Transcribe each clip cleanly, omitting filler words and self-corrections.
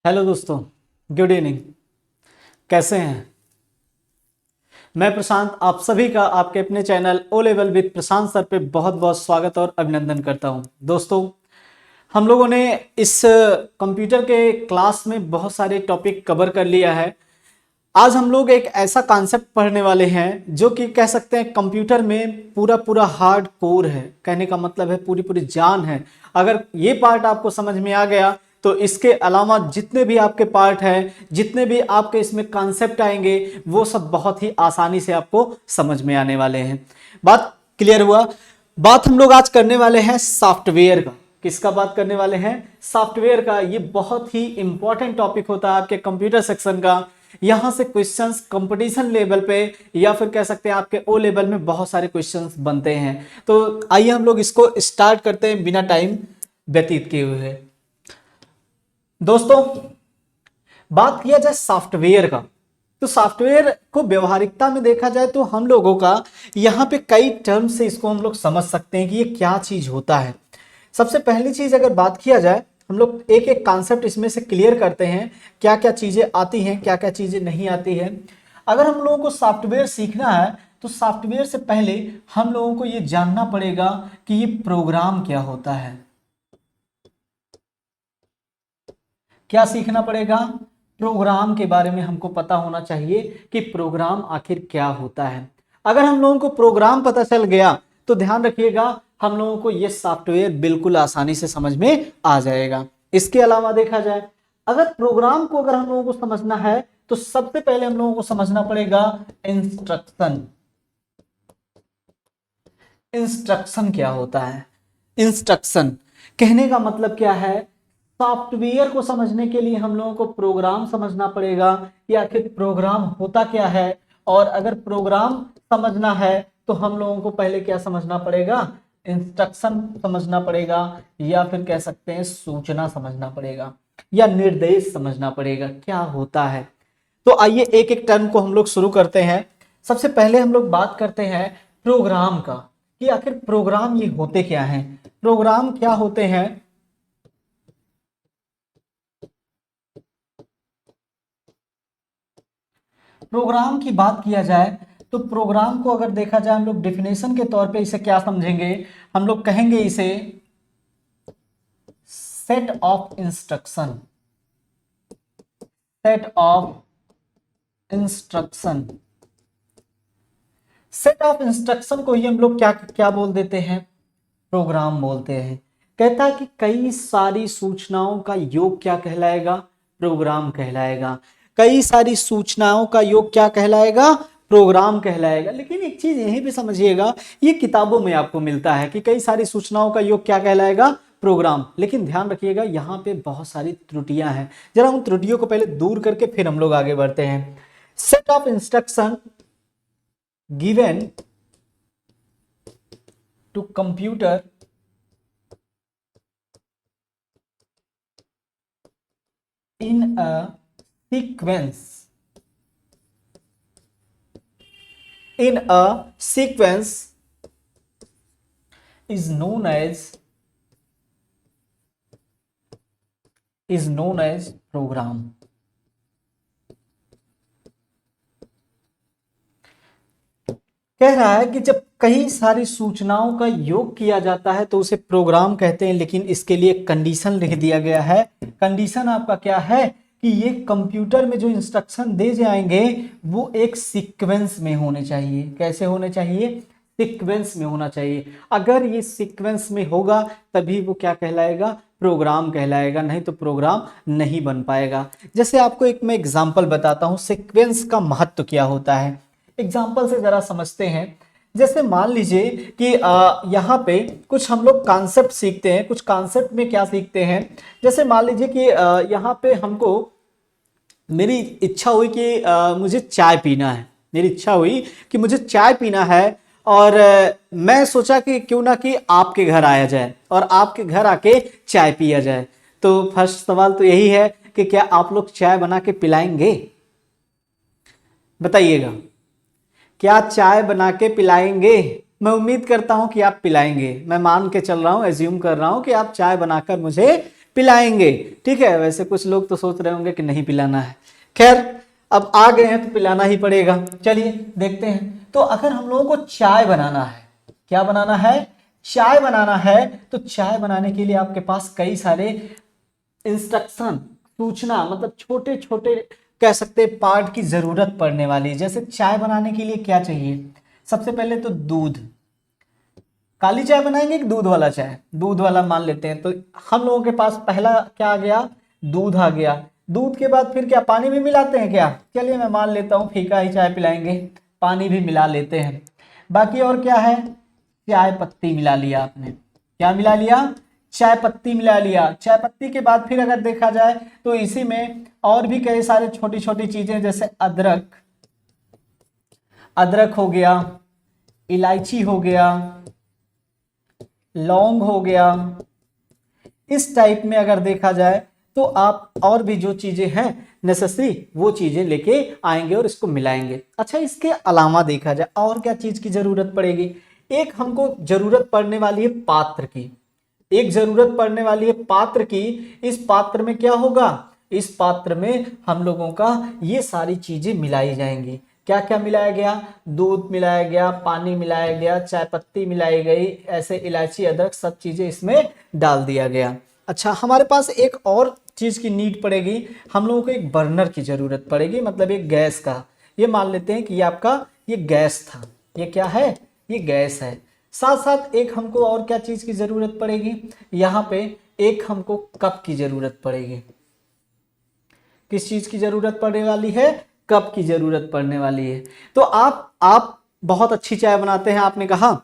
Hello दोस्तों, good evening. कैसे हैं? मैं प्रशांत, आप सभी का आपके अपने channel O level with Prashant sir पे बहुत बहुत स्वागत और अभिनंदन करता हूं। दोस्तों, हम लोगों ने इस कंप्यूटर के क्लास में बहुत सारे टॉपिक कवर कर लिया है। आज हम लोग एक ऐसा कॉन्सेप्ट पढ़ने वाले हैं जो कि कह सकते हैं कंप्यूटर में पूरा पूरा हार्ड कोर है। कहने का मतलब है पूरी पूरी जान है। अगर ये पार्ट आपको समझ में आ गया तो इसके अलावा जितने भी आपके पार्ट हैं, जितने भी आपके इसमें कॉन्सेप्ट आएंगे, वो सब बहुत ही आसानी से आपको समझ में आने वाले हैं। बात क्लियर हुआ? बात हम लोग आज करने वाले हैं सॉफ्टवेयर का। किसका बात करने वाले हैं? सॉफ्टवेयर का। ये बहुत ही इंपॉर्टेंट टॉपिक होता है आपके कंप्यूटर सेक्शन का। यहां से क्वेश्चंस कंपटीशन लेवल पे या फिर कह सकते हैं आपके ओ लेवल में बहुत सारे क्वेश्चंस बनते हैं। तो आइए हम लोग इसको स्टार्ट करते हैं बिना टाइम व्यतीत किए हुए। दोस्तों, बात किया जाए सॉफ्टवेयर का, तो सॉफ्टवेयर को व्यवहारिकता में देखा जाए तो हम लोगों का यहाँ पे कई टर्म से इसको हम लोग समझ सकते हैं कि ये क्या चीज होता है। सबसे पहली चीज अगर बात किया जाए, हम लोग एक एक कॉन्सेप्ट इसमें से क्लियर करते हैं, क्या क्या चीजें आती हैं, क्या क्या चीजें नहीं आती हैं। अगर हम लोगों को सॉफ्टवेयर सीखना है तो सॉफ्टवेयर से पहले हम लोगों को ये जानना पड़ेगा कि ये प्रोग्राम क्या होता है। क्या सीखना पड़ेगा? प्रोग्राम के बारे में हमको पता होना चाहिए कि प्रोग्राम आखिर क्या होता है। अगर हम लोगों को प्रोग्राम पता चल गया तो ध्यान रखिएगा, हम लोगों को यह सॉफ्टवेयर बिल्कुल आसानी से समझ में आ जाएगा। इसके अलावा देखा जाए, अगर प्रोग्राम को अगर हम लोगों को समझना है तो सबसे पहले हम लोगों को समझना पड़ेगा इंस्ट्रक्शन। इंस्ट्रक्शन क्या होता है? इंस्ट्रक्शन कहने का मतलब क्या है? सॉफ्टवेयर को समझने के लिए हम लोगों को प्रोग्राम समझना पड़ेगा कि आखिर प्रोग्राम होता क्या है। और अगर प्रोग्राम समझना है तो हम लोगों को पहले क्या समझना पड़ेगा? इंस्ट्रक्शन समझना पड़ेगा, या फिर कह सकते हैं सूचना समझना पड़ेगा, या निर्देश समझना पड़ेगा क्या होता है। तो आइए एक एक टर्म को हम लोग शुरू करते हैं। सबसे पहले हम लोग बात करते हैं प्रोग्राम का, कि आखिर प्रोग्राम ये होते क्या हैं। प्रोग्राम क्या होते हैं? प्रोग्राम की बात किया जाए तो प्रोग्राम को अगर देखा जाए, हम लोग डेफिनेशन के तौर पे इसे क्या समझेंगे? हम लोग कहेंगे इसे set of instruction. Set of instruction. Set of instruction को ही हम लोग क्या क्या बोल देते हैं? प्रोग्राम बोलते हैं। कहता है कि कई सारी सूचनाओं का योग क्या कहलाएगा? प्रोग्राम कहलाएगा। कई सारी सूचनाओं का योग क्या कहलाएगा? प्रोग्राम कहलाएगा। लेकिन एक चीज यहीं पे समझिएगा, ये किताबों में आपको मिलता है कि कई सारी सूचनाओं का योग क्या कहलाएगा? प्रोग्राम। लेकिन ध्यान रखिएगा, यहाँ पे बहुत सारी त्रुटियां हैं। जरा उन त्रुटियों को पहले दूर करके फिर हम लोग आगे बढ़ते हैं। Set of instruction given to computer in a sequence. In a sequence is known as program. कह रहा है कि जब कई सारी सूचनाओं का योग किया जाता है तो उसे प्रोग्राम कहते हैं। लेकिन इसके लिए कंडीशन लिख दिया गया है। कंडीशन आपका क्या है? कि ये कंप्यूटर में जो इंस्ट्रक्शन दे जाएंगे वो एक सीक्वेंस में होने चाहिए। कैसे होने चाहिए? सीक्वेंस में होना चाहिए। अगर ये सीक्वेंस में होगा तभी वो क्या कहलाएगा? प्रोग्राम कहलाएगा, नहीं तो प्रोग्राम नहीं बन पाएगा। जैसे आपको एक मैं एग्जांपल बताता हूं, सीक्वेंस का महत्व क्या होता है। एग्जाम्पल से जरा समझते हैं। जैसे मान लीजिए कि यहाँ पे कुछ हम लोग कॉन्सेप्ट सीखते हैं। कुछ कॉन्सेप्ट में क्या सीखते हैं? जैसे मान लीजिए कि यहाँ पे हमको मेरी इच्छा हुई कि मुझे चाय पीना है। मेरी इच्छा हुई कि मुझे चाय पीना है, और मैं सोचा कि क्यों ना कि आपके घर आया जाए और आपके घर आके चाय पिया जाए। तो फर्स्ट सवाल तो यही है कि क्या आप लोग चाय बना के पिलाएंगे? बताइएगा, क्या चाय बना के पिलाएंगे? मैं उम्मीद करता हूं कि आप पिलाएंगे। मैं मान के चल रहा हूं, एज्यूम कर रहा हूं कि आप चाय बनाकर मुझे पिलाएंगे। ठीक है, वैसे कुछ लोग तो सोच रहे होंगे कि नहीं पिलाना है, खैर अब आ गए हैं तो पिलाना ही पड़ेगा। चलिए देखते हैं। तो अगर हम लोगों को चाय बनाना है, क्या बनाना है, चाय बनाना है, तो चाय बनाने के लिए आपके पास कई सारे इंस्ट्रक्शन, सूचना, मतलब छोटे छोटे कह सकते हैं पार्ट की जरूरत पड़ने वाली है। जैसे चाय बनाने के लिए क्या चाहिए, सबसे पहले तो दूध। काली चाय बनाएंगे कि दूध वाला चाय, दूध वाला मान लेते हैं। तो हम लोगों के पास पहला क्या आ गया, दूध आ गया। दूध के बाद फिर क्या पानी भी मिलाते हैं क्या, चलिए मैं मान लेता हूँ फीका ही चाय पिलाएंगे, पानी भी मिला लेते हैं। बाकी और क्या है, चाय पत्ती मिला लिया आपने, क्या मिला लिया, चाय पत्ती मिला लिया। चाय पत्ती के बाद फिर अगर देखा जाए तो इसी में और भी कई सारे छोटी छोटी चीजें, जैसे अदरक, अदरक हो गया, इलायची हो गया, लौंग हो गया। इस टाइप में अगर देखा जाए तो आप और भी जो चीजें हैं नेसेसरी वो चीजें लेके आएंगे और इसको मिलाएंगे। अच्छा, इसके अलावा देखा जाए और क्या चीज की जरूरत पड़ेगी, एक हमको जरूरत पड़ने वाली है पात्र की, एक जरूरत पड़ने वाली है पात्र की। इस पात्र में क्या होगा, इस पात्र में हम लोगों का ये सारी चीजें मिलाई जाएंगी। क्या क्या मिलाया गया, दूध मिलाया गया, पानी मिलाया गया, चाय पत्ती मिलाई गई, ऐसे इलायची अदरक सब चीजें इसमें डाल दिया गया। अच्छा, हमारे पास एक और चीज की नीड पड़ेगी, हम लोगों को एक बर्नर की जरूरत पड़ेगी, मतलब एक गैस का। ये मान लेते हैं कि ये आपका ये गैस था, ये क्या है, ये गैस है। साथ साथ एक हमको और क्या चीज की जरूरत पड़ेगी, यहाँ पे एक हमको कप की जरूरत पड़ेगी। किस चीज की जरूरत पड़ने वाली है, कप की जरूरत पड़ने वाली है। तो आप बहुत अच्छी चाय बनाते हैं, आपने कहा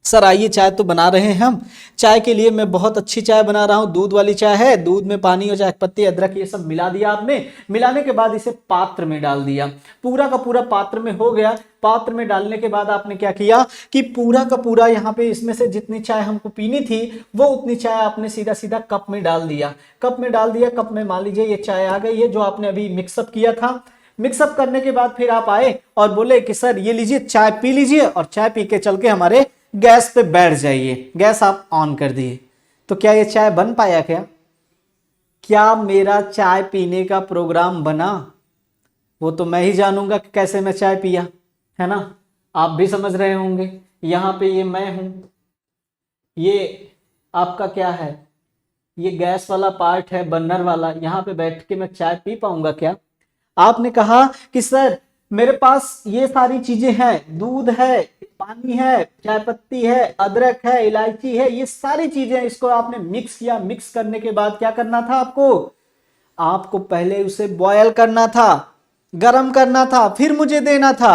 सर आइए चाय तो बना रहे हैं हम, चाय के लिए मैं बहुत अच्छी चाय बना रहा हूँ, दूध वाली चाय है, दूध में पानी और चाय पत्ती अदरक ये सब मिला दिया आपने, मिलाने के बाद इसे पात्र में डाल दिया, पूरा का पूरा पात्र में हो गया। पात्र में डालने के बाद आपने क्या किया कि पूरा का पूरा यहाँ पे इसमें से जितनी चाय हमको पीनी थी वो उतनी चाय आपने सीधा सीधा कप में डाल दिया, कप में डाल दिया। कप में मान लीजिए ये चाय आ गई है जो आपने अभी मिक्सअप किया था। मिक्सअप करने के बाद फिर आप आए और बोले कि सर ये लीजिए चाय पी लीजिए, और चाय पी के चल के हमारे गैस पे बैठ जाइए, गैस आप ऑन कर दिए। तो क्या ये चाय बन पाया, क्या मेरा चाय पीने का प्रोग्राम बना, वो तो मैं ही जानूंगा कि कैसे मैं चाय पिया, है ना। आप भी समझ रहे होंगे, यहाँ पे ये मैं हूं, ये आपका क्या है, ये गैस वाला पार्ट है बर्नर वाला, यहाँ पे बैठ के मैं चाय पी पाऊंगा क्या। आपने कहा कि सर मेरे पास ये सारी चीजें हैं, दूध है, पानी है, चाय पत्ती है, अदरक है, इलायची है, ये सारी चीजें, इसको आपने मिक्स किया। मिक्स करने के बाद क्या करना था आपको, आपको पहले उसे बॉयल करना था, गरम करना था, फिर मुझे देना था।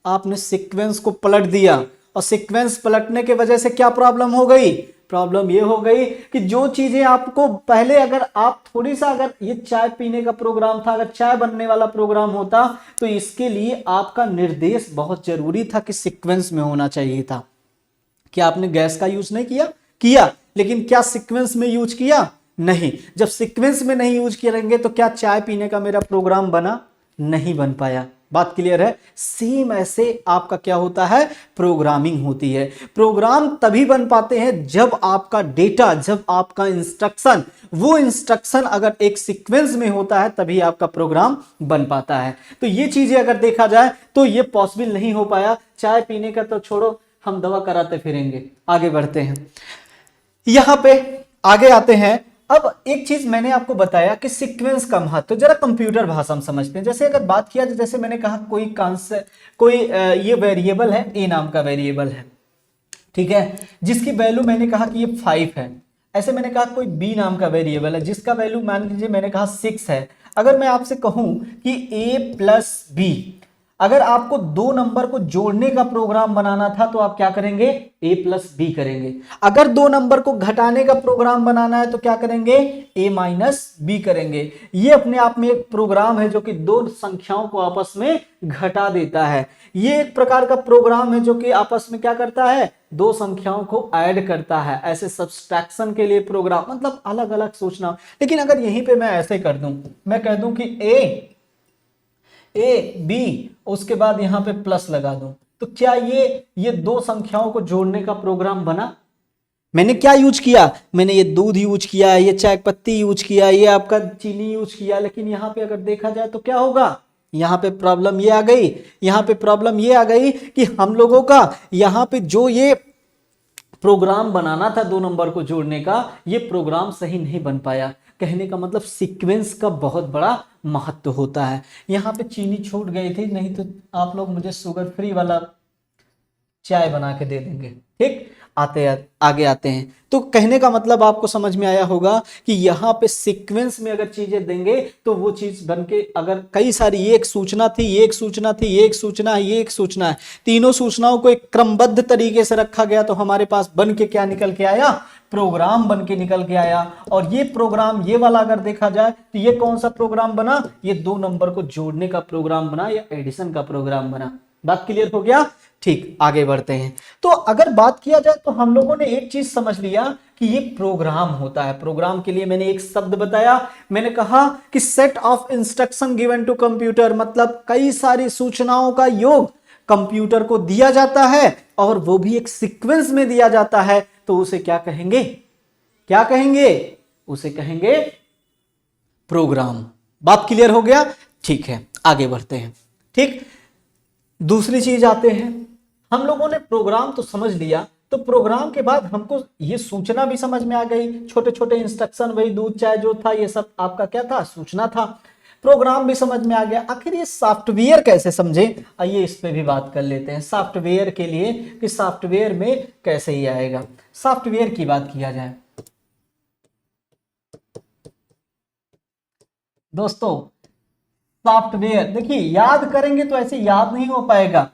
आपने सीक्वेंस को पलट दिया, और सीक्वेंस पलटने की वजह से क्या प्रॉब्लम हो गई, प्रॉब्लम ये हो गई कि जो चीजें आपको पहले, अगर आप थोड़ी सा, अगर ये चाय पीने का प्रोग्राम था, अगर चाय बनने वाला प्रोग्राम होता तो इसके लिए आपका निर्देश बहुत जरूरी था कि सीक्वेंस में होना चाहिए था। क्या आपने गैस का यूज नहीं किया, किया, लेकिन क्या सीक्वेंस में यूज किया, नहीं। जब सीक्वेंस में नहीं यूज करेंगे तो क्या चाय पीने का मेरा प्रोग्राम बना, नहीं बन पाया। बात क्लियर है। सेम ऐसे आपका क्या होता है, प्रोग्रामिंग होती है। प्रोग्राम तभी बन पाते हैं जब आपका डेटा, जब आपका इंस्ट्रक्शन, वो इंस्ट्रक्शन अगर एक सीक्वेंस में होता है तभी आपका प्रोग्राम बन पाता है। तो ये चीजें अगर देखा जाए तो ये पॉसिबल नहीं हो पाया। चाय पीने का तो छोड़ो, हम दवा कराते फिरेंगे। आगे बढ़ते हैं, यहां पे आगे आते हैं। अब एक चीज मैंने आपको बताया कि सीक्वेंस का महत्व, तो जरा कंप्यूटर भाषा में समझते हैं। जैसे अगर बात किया, जैसे मैंने कहा कोई ये वेरिएबल है, ए नाम का वेरिएबल है, ठीक है, जिसकी वैल्यू मैंने कहा कि ये 5 है। ऐसे मैंने कहा कोई बी नाम का वेरिएबल है जिसका वैल्यू मान लीजिए मैंने कहा 6 है। अगर मैं आपसे कहूं कि a प्लस बी, अगर आपको दो नंबर को जोड़ने का प्रोग्राम बनाना था तो आप क्या करेंगे, a प्लस बी करेंगे। अगर दो नंबर को घटाने का प्रोग्राम बनाना है तो क्या करेंगे, a माइनस बी करेंगे। ये अपने आप में एक प्रोग्राम है जो कि दो संख्याओं को आपस में घटा देता है। ये एक प्रकार का प्रोग्राम है जो कि आपस में क्या करता है, दो संख्याओं को ऐड करता है। ऐसे सब्सट्रैक्शन के लिए प्रोग्राम, मतलब अलग अलग सोचना। लेकिन अगर यहीं पे मैं ऐसे कर दूं, मैं कह दूं कि ए बी, उसके बाद यहां पे प्लस लगा दूं, तो क्या ये दो संख्याओं को जोड़ने का प्रोग्राम बना, मैंने क्या यूज किया, मैंने ये दूध यूज किया, ये चाय पत्ती यूज किया, ये आपका चीनी यूज किया, लेकिन यहाँ पे अगर देखा जाए तो क्या होगा, यहाँ पे प्रॉब्लम ये आ गई, यहाँ पे प्रॉब्लम ये आ गई कि हम लोगों का यहाँ पे जो ये प्रोग्राम बनाना था 2 नंबर को जोड़ने का, ये प्रोग्राम सही नहीं बन पाया। कहने का मतलब सीक्वेंस का बहुत बड़ा महत्व होता है। यहाँ पे चीनी छूट गई थी, नहीं तो आप लोग मुझे शुगर फ्री वाला चाय बना के दे देंगे। ठीक, आगे आते हैं। तो कहने का मतलब आपको समझ में आया होगा कि यहाँ पे सीक्वेंस में अगर चीजें देंगे तो वो चीज बन के, अगर कई सारी, ये एक सूचना थी, ये एक सूचना थी, ये एक सूचना है, ये एक सूचना है, तीनों सूचनाओं को एक क्रमबद्ध तरीके से रखा गया तो हमारे पास बन के क्या निकल के आया, प्रोग्राम बन के निकल के आया। और ये प्रोग्राम, ये वाला अगर देखा जाए तो ये कौन सा प्रोग्राम बना, ये 2 नंबर को जोड़ने का प्रोग्राम बना या एडिशन का प्रोग्राम बना। बात क्लियर हो गया? ठीक, आगे बढ़ते हैं। तो अगर बात किया जाए तो हम लोगों ने एक चीज समझ लिया कि ये प्रोग्राम होता है। प्रोग्राम के लिए मैंने एक शब्द बताया, मैंने कहा कि set of instruction given to computer, मतलब कई सारी सूचनाओं का योग कंप्यूटर को दिया जाता है और वो भी एक सीक्वेंस में दिया जाता है, तो उसे क्या कहेंगे, क्या कहेंगे, उसे कहेंगे प्रोग्राम। बात क्लियर हो गया? ठीक है, आगे बढ़ते हैं। ठीक, दूसरी चीज आते हैं, हम लोगों ने प्रोग्राम तो समझ लिया, तो प्रोग्राम के बाद हमको ये सूचना भी समझ में आ गई, छोटे छोटे इंस्ट्रक्शन, वही दूध चाय जो था ये सब आपका क्या था, सूचना था। प्रोग्राम भी समझ में आ गया, आखिर ये सॉफ्टवेयर कैसे समझे, आइए इस पे भी बात कर लेते हैं। सॉफ्टवेयर के लिए कि सॉफ्टवेयर में कैसे ही आएगा। सॉफ्टवेयर की बात किया जाए दोस्तों, सॉफ्टवेयर देखिए, याद करेंगे तो ऐसे याद नहीं हो पाएगा,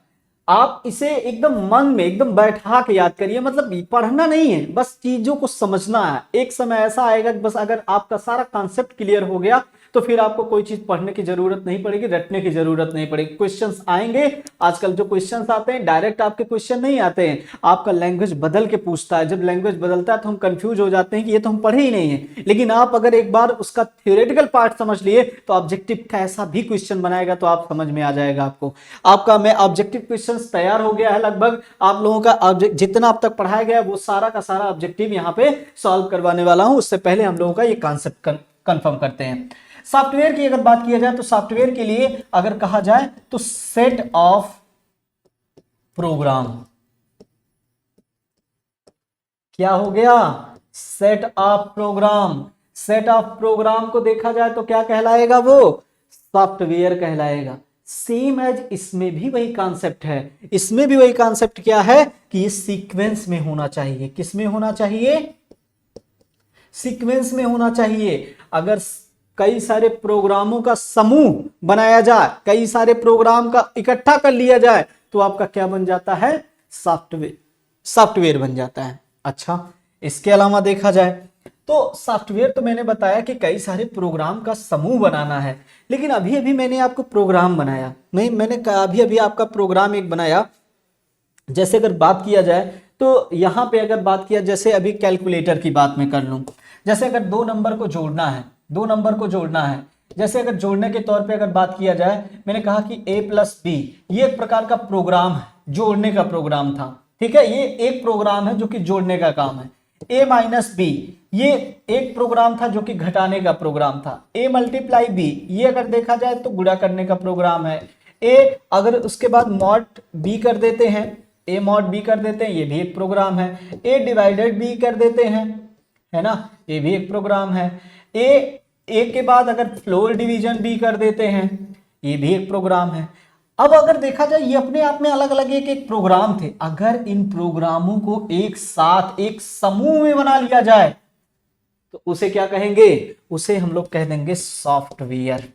आप इसे एकदम मन में एकदम बैठा के याद करिए, मतलब पढ़ना नहीं है, बस चीजों को समझना है। एक समय ऐसा आएगा कि बस अगर आपका सारा कॉन्सेप्ट क्लियर हो गया तो फिर आपको कोई चीज पढ़ने की जरूरत नहीं पड़ेगी, रटने की जरूरत नहीं पड़ेगी। क्वेश्चंस आएंगे, आजकल जो क्वेश्चंस आते हैं डायरेक्ट आपके क्वेश्चन नहीं आते हैं, आपका लैंग्वेज बदल के पूछता है। जब लैंग्वेज बदलता है तो हम कंफ्यूज हो जाते हैं कि ये तो हम पढ़े ही नहीं है, लेकिन आप अगर एक बार उसका थ्योरेटिकल पार्ट समझ लिए तो ऑब्जेक्टिव का ऐसा भी क्वेश्चन बनाएगा तो आप समझ में आ जाएगा आपको। आपका मैं ऑब्जेक्टिव क्वेश्चन तैयार हो गया है, लगभग आप लोगों का जितना अब तक पढ़ाया गया वो सारा का सारा ऑब्जेक्टिव यहाँ पे सॉल्व करवाने वाला हूं। उससे पहले हम लोगों का ये कॉन्सेप्ट कंफर्म करते हैं। सॉफ्टवेयर की अगर बात किया जाए तो सॉफ्टवेयर के लिए अगर कहा जाए तो सेट ऑफ प्रोग्राम, क्या हो गया, set of program. Set of program को देखा जाए तो क्या कहलाएगा, वो सॉफ्टवेयर कहलाएगा। सेम एज इसमें भी वही कॉन्सेप्ट है, इसमें भी वही कॉन्सेप्ट क्या है कि ये सीक्वेंस में होना चाहिए। किस में होना चाहिए, सीक्वेंस में होना चाहिए। अगर कई सारे प्रोग्रामों का समूह बनाया जाए, कई सारे प्रोग्राम का इकट्ठा कर लिया जाए तो आपका क्या बन जाता है, सॉफ्टवेयर, सॉफ्टवेयर बन जाता है। अच्छा, इसके अलावा देखा जाए तो सॉफ्टवेयर तो मैंने बताया कि कई सारे प्रोग्राम का समूह बनाना है, लेकिन अभी अभी मैंने आपको प्रोग्राम बनाया, नहीं मैंने अभी अभी आपका प्रोग्राम एक बनाया। जैसे अगर बात किया जाए तो यहां पे अगर बात किया, जैसे अभी कैलकुलेटर की बात मैं कर लूं, जैसे अगर 2 नंबर को जोड़ना है, 2 नंबर को जोड़ना है, जैसे अगर जोड़ने के तौर पे अगर बात किया जाए, मैंने कहा कि a+b, ये एक प्रकार का प्रोग्राम है, जोड़ने का प्रोग्राम था। ठीक है, ये एक प्रोग्राम है जो कि जोड़ने का काम है। a-b, ये एक प्रोग्राम था जो कि घटाने का प्रोग्राम था। a×b, ये अगर देखा जाए तो गुणा करने का प्रोग्राम है। a अगर उसके बाद mod b कर देते हैं, a mod b कर देते हैं, ये भी एक प्रोग्राम है। a/b कर देते हैं, है ना, ये भी एक प्रोग्राम है। ए के बाद अगर फ्लोर डिवीजन भी कर देते हैं, ये भी एक प्रोग्राम है। अब अगर देखा जाए ये अपने आप में अलग अलग एक एक प्रोग्राम थे, अगर इन प्रोग्रामों को एक साथ एक समूह में बना लिया जाए तो उसे क्या कहेंगे, उसे हम लोग कह देंगे सॉफ्टवेयर।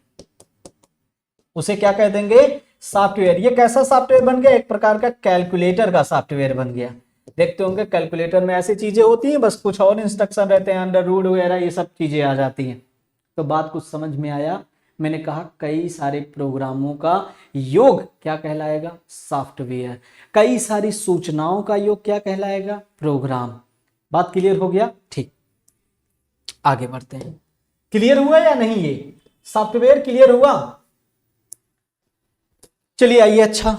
उसे क्या कह देंगे, सॉफ्टवेयर। ये कैसा सॉफ्टवेयर बन गया, एक प्रकार का कैलकुलेटर का सॉफ्टवेयर बन गया। देखते होंगे कैलकुलेटर में ऐसी चीजें होती हैं, बस कुछ और इंस्ट्रक्शन रहते हैं, अंडर रूट वगैरह ये सब चीजें आ जाती हैं। तो बात कुछ समझ में आया, मैंने कहा कई सारे प्रोग्रामों का योग क्या कहलाएगा, सॉफ्टवेयर। कई सारी सूचनाओं का योग क्या कहलाएगा, प्रोग्राम। बात क्लियर हो गया? ठीक, आगे बढ़ते हैं। क्लियर हुआ या नहीं, ये सॉफ्टवेयर क्लियर हुआ? चलिए आइए, अच्छा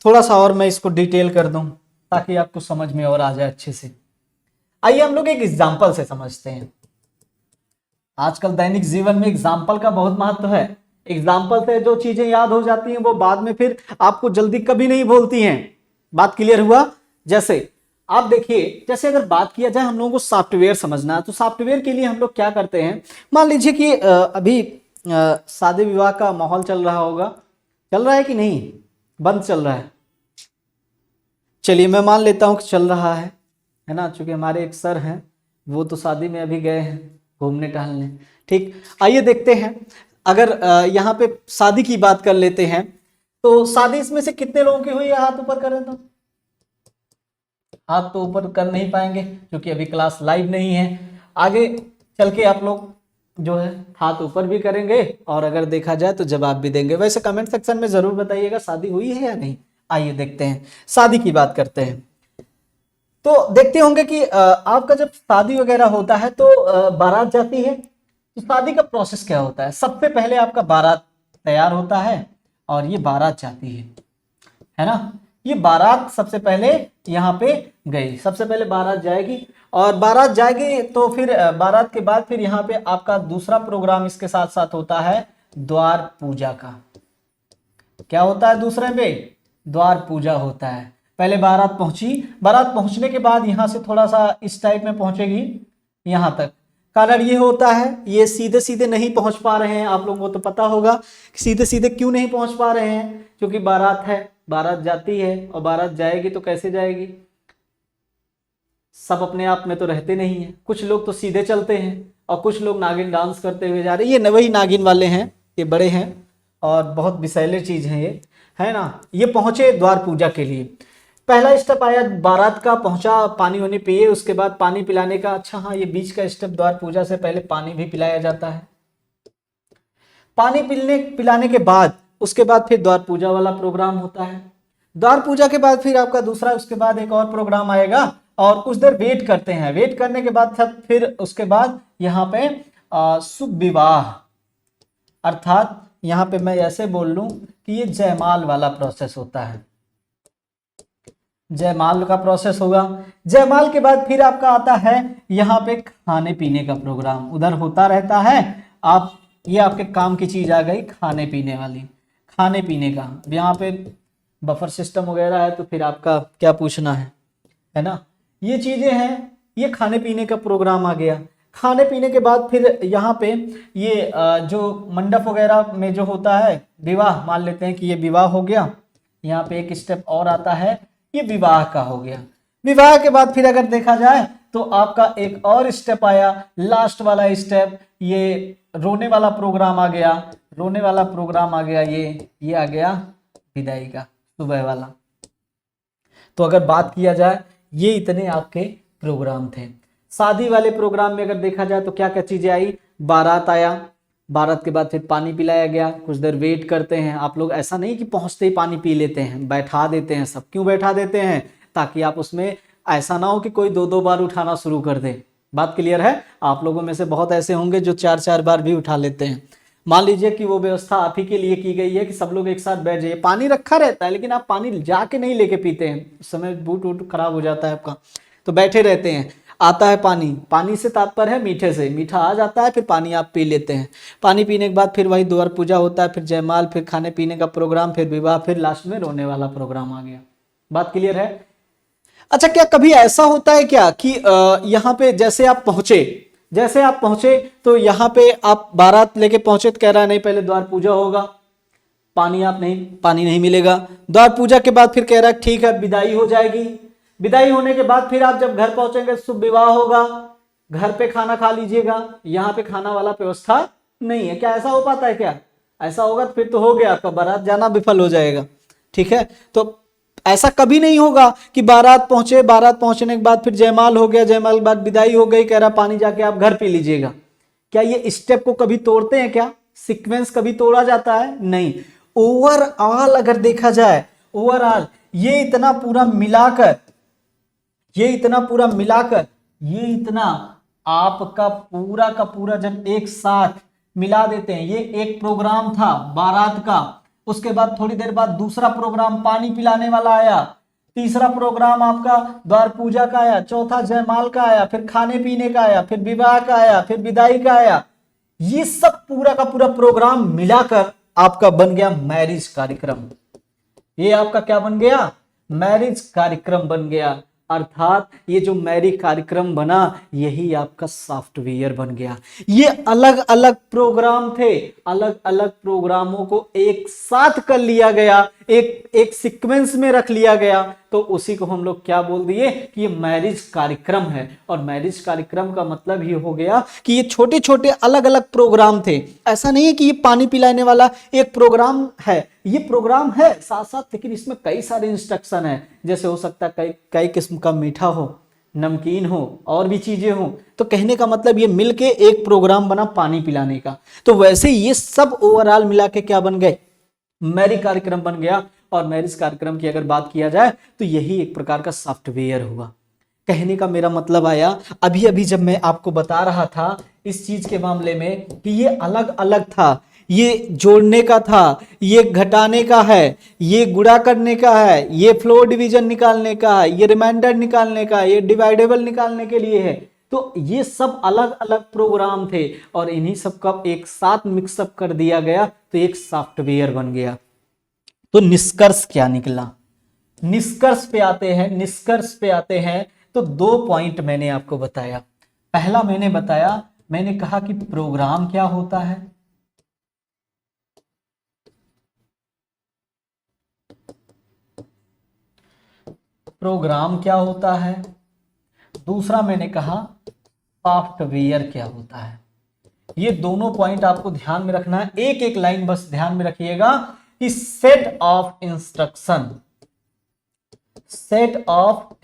थोड़ा सा और मैं इसको डिटेल कर दूं ताकि आपको समझ में और आ जाए अच्छे से। आइए हम लोग एक एग्जाम्पल से समझते हैं। आजकल दैनिक जीवन में एग्जाम्पल का बहुत महत्व है। एग्जाम्पल से जो चीजें याद हो जाती हैं वो बाद में फिर आपको जल्दी कभी नहीं भूलती हैं। बात क्लियर हुआ? जैसे आप देखिए, जैसे अगर बात किया जाए हम लोगों को सॉफ्टवेयर समझना है, तो सॉफ्टवेयर के लिए हम लोग क्या करते हैं। मान लीजिए कि अभी शादी विवाह का माहौल चल रहा होगा, चल रहा है कि नहीं, बंद चल रहा है, चलिए मैं मान लेता हूं कि चल रहा है ना, चूंकि हमारे एक सर हैं वो तो शादी में अभी गए हैं घूमने टहलने। ठीक, आइए देखते हैं। अगर यहाँ पे शादी की बात कर लेते हैं, तो शादी इसमें से कितने लोगों की हुई है, हाथ ऊपर करें तो। हाथ तो ऊपर कर नहीं पाएंगे क्योंकि अभी क्लास लाइव नहीं है। आगे चल के आप लोग जो है हाथ ऊपर भी करेंगे और अगर देखा जाए तो जवाब भी देंगे। वैसे कमेंट सेक्शन में जरूर बताइएगा शादी हुई है या नहीं। आइए देखते हैं, शादी की बात करते हैं। तो देखते होंगे कि आपका जब शादी वगैरह होता है तो बारात जाती है। तो शादी का प्रोसेस क्या होता है, सबसे पहले आपका बारात तैयार होता है और ये बारात जाती है ना। ये बारात सबसे पहले यहाँ पे गई, सबसे पहले बारात जाएगी और बारात जाएगी तो फिर बारात के बाद फिर यहाँ पे आपका दूसरा प्रोग्राम इसके साथ साथ होता है द्वार पूजा का। क्या होता है दूसरे पे? द्वार पूजा होता है। पहले बारात पहुंची, बारात पहुंचने के बाद यहाँ से थोड़ा सा इस टाइप में पहुंचेगी यहाँ तक। कारण ये होता है ये सीधे सीधे नहीं पहुंच पा रहे हैं, आप लोगों को तो पता होगा सीधे सीधे क्यों नहीं पहुंच पा रहे हैं, क्योंकि बारात है, बारात जाती है और बारात जाएगी तो कैसे जाएगी, सब अपने आप में तो रहते नहीं है। कुछ लोग तो सीधे चलते हैं और कुछ लोग नागिन डांस करते हुए जा रहे हैं। ये वही नागिन वाले हैं, ये बड़े हैं और बहुत विषैले चीज है ये, है ना। ये पहुंचे द्वार पूजा के लिए। पहला स्टेप आया बारात का, पहुंचा, पानी वानी पिए, उसके बाद पानी पिलाने का। अच्छा हाँ, ये बीच का स्टेप, द्वार पूजा से पहले पानी भी पिलाया जाता है। पानी पिलाने के बाद उसके बाद फिर द्वार पूजा वाला प्रोग्राम होता है। द्वार पूजा के बाद फिर आपका दूसरा, उसके बाद एक और प्रोग्राम आएगा और कुछ देर वेट करते हैं। वेट करने के बाद फिर उसके बाद यहाँ पे शुभ विवाह, अर्थात यहाँ पे मैं ऐसे बोल लूं कि ये जयमाल वाला प्रोसेस होता है। जयमाल का प्रोसेस होगा। जयमाल के बाद फिर आपका आता है यहाँ पे खाने पीने का प्रोग्राम, उधर होता रहता है। आप ये आपके काम की चीज आ गई खाने पीने वाली, खाने पीने का। यहाँ पे बफर सिस्टम वगैरह है तो फिर आपका क्या पूछना है ना। ये चीजें हैं, ये खाने पीने का प्रोग्राम आ गया। खाने पीने के बाद फिर यहाँ पे ये जो मंडप वगैरह में जो होता है विवाह, मान लेते हैं कि ये विवाह हो गया। यहाँ पे एक स्टेप और आता है, ये विवाह का हो गया। विवाह के बाद फिर अगर देखा जाए तो आपका एक और स्टेप आया, लास्ट वाला स्टेप, ये रोने वाला प्रोग्राम आ गया। रोने वाला प्रोग्राम आ गया, ये आ गया विदाई का, सुबह वाला। तो अगर बात किया जाए ये इतने आपके प्रोग्राम थे। शादी वाले प्रोग्राम में अगर देखा जाए तो क्या क्या चीजें आई, बारात आया, बारात के बाद फिर पानी पिलाया गया, कुछ देर वेट करते हैं। आप लोग ऐसा नहीं कि पहुंचते ही पानी पी लेते हैं, बैठा देते हैं सब। क्यों बैठा देते हैं? ताकि आप उसमें ऐसा ना हो कि कोई दो दो बार उठाना शुरू कर दे। बात क्लियर है? आप लोगों में से बहुत ऐसे होंगे जो चार चार बार भी उठा लेते हैं। मान लीजिए कि वो व्यवस्था आप ही के लिए की गई है कि सब लोग एक साथ बैठ जाइए। पानी रखा रहता है लेकिन आप पानी जाके नहीं लेके पीते हैं, उस समय बूट वूट खराब हो जाता है आपका, तो बैठे रहते हैं। आता है पानी, पानी से तात्पर्य है मीठे से, मीठा आ जाता है फिर पानी आप पी लेते हैं। पानी पीने के बाद फिर वही द्वार पूजा होता है, फिर जयमाल, फिर खाने पीने का प्रोग्राम, फिर विवाह, फिर लास्ट में रोने वाला प्रोग्राम आ गया। बात क्लियर है? अच्छा, क्या कभी ऐसा होता है क्या कि यहाँ पे जैसे आप पहुंचे तो यहाँ पे आप बारात लेके पहुंचे तो कह रहा है नहीं पहले द्वार पूजा होगा, पानी नहीं मिलेगा। द्वार पूजा के बाद फिर कह रहा है ठीक है विदाई हो जाएगी। विदाई होने के बाद फिर आप जब घर पहुंचेंगे शुभ विवाह होगा, घर पे खाना खा लीजिएगा। यहाँ पे खाना वाला व्यवस्था नहीं है। क्या ऐसा हो पाता है? क्या ऐसा होगा तो फिर तो हो गया, आपका बारात जाना विफल हो जाएगा। ठीक है, तो ऐसा कभी नहीं होगा कि बारात पहुंचे, बारात पहुंचने के बाद फिर जयमाल हो गया, जयमाल के बाद विदाई हो गई, कह रहा पानी जाके आप घर पी लीजिएगा। क्या ये स्टेप को कभी तोड़ते हैं? क्या सीक्वेंस कभी तोड़ा जाता है? नहीं। ओवरऑल अगर देखा जाए, ओवरऑल ये इतना पूरा मिलाकर, ये इतना आपका पूरा का पूरा जब एक साथ मिला देते हैं, ये एक प्रोग्राम था बारात का। उसके बाद थोड़ी देर बाद दूसरा प्रोग्राम पानी पिलाने वाला आया, तीसरा प्रोग्राम आपका द्वार पूजा का आया, चौथा जयमाल का आया, फिर खाने पीने का आया, फिर विवाह का आया, फिर विदाई का आया। ये सब पूरा का पूरा प्रोग्राम मिलाकर आपका बन गया मैरिज कार्यक्रम। ये आपका क्या बन गया? मैरिज कार्यक्रम बन गया। अर्थात ये जो मैरिज कार्यक्रम बना यही आपका सॉफ्टवेयर बन गया। ये अलग अलग प्रोग्राम थे, अलग अलग प्रोग्रामों को एक साथ कर लिया गया, एक एक सीक्वेंस में रख लिया गया, तो उसी को हम लोग क्या बोल दिए कि ये मैरिज कार्यक्रम है। और मैरिज कार्यक्रम का मतलब ये हो गया कि ये छोटे छोटे अलग अलग प्रोग्राम थे। ऐसा नहीं है कि ये पानी पिलाने वाला एक प्रोग्राम है, ये प्रोग्राम है साथ साथ, लेकिन इसमें कई सारे इंस्ट्रक्शन है। जैसे हो सकता है कई कई किस्म का मीठा हो, नमकीन हो, और भी चीजें हो। तो कहने का मतलब ये मिलके एक प्रोग्राम बना पानी पिलाने का। तो वैसे ये सब ओवरऑल मिला के क्या बन गए? मैरिज कार्यक्रम बन गया। और मैरिज कार्यक्रम की अगर बात किया जाए तो यही एक प्रकार का सॉफ्टवेयर हुआ। कहने का मेरा मतलब आया, अभी अभी जब मैं आपको बता रहा था इस चीज के मामले में कि ये अलग अलग था, ये जोड़ने का था, ये घटाने का है, ये गुणा करने का है, ये फ्लोर डिवीजन निकालने का है, ये रिमाइंडर निकालने का है, ये डिवाइडेबल निकालने के लिए है। तो ये सब अलग अलग प्रोग्राम थे और इन्हीं सब का एक साथ मिक्सअप कर दिया गया तो एक सॉफ्टवेयर बन गया। तो निष्कर्ष क्या निकला? निष्कर्ष पे आते हैं तो 2 पॉइंट मैंने आपको बताया। पहला मैंने बताया, मैंने कहा कि प्रोग्राम क्या होता है, प्रोग्राम क्या होता है। दूसरा मैंने कहा सॉफ्टवेयर क्या होता है। ये दोनों पॉइंट आपको ध्यान में रखना है। एक एक लाइन बस ध्यान में रखिएगा कि सेट ऑफ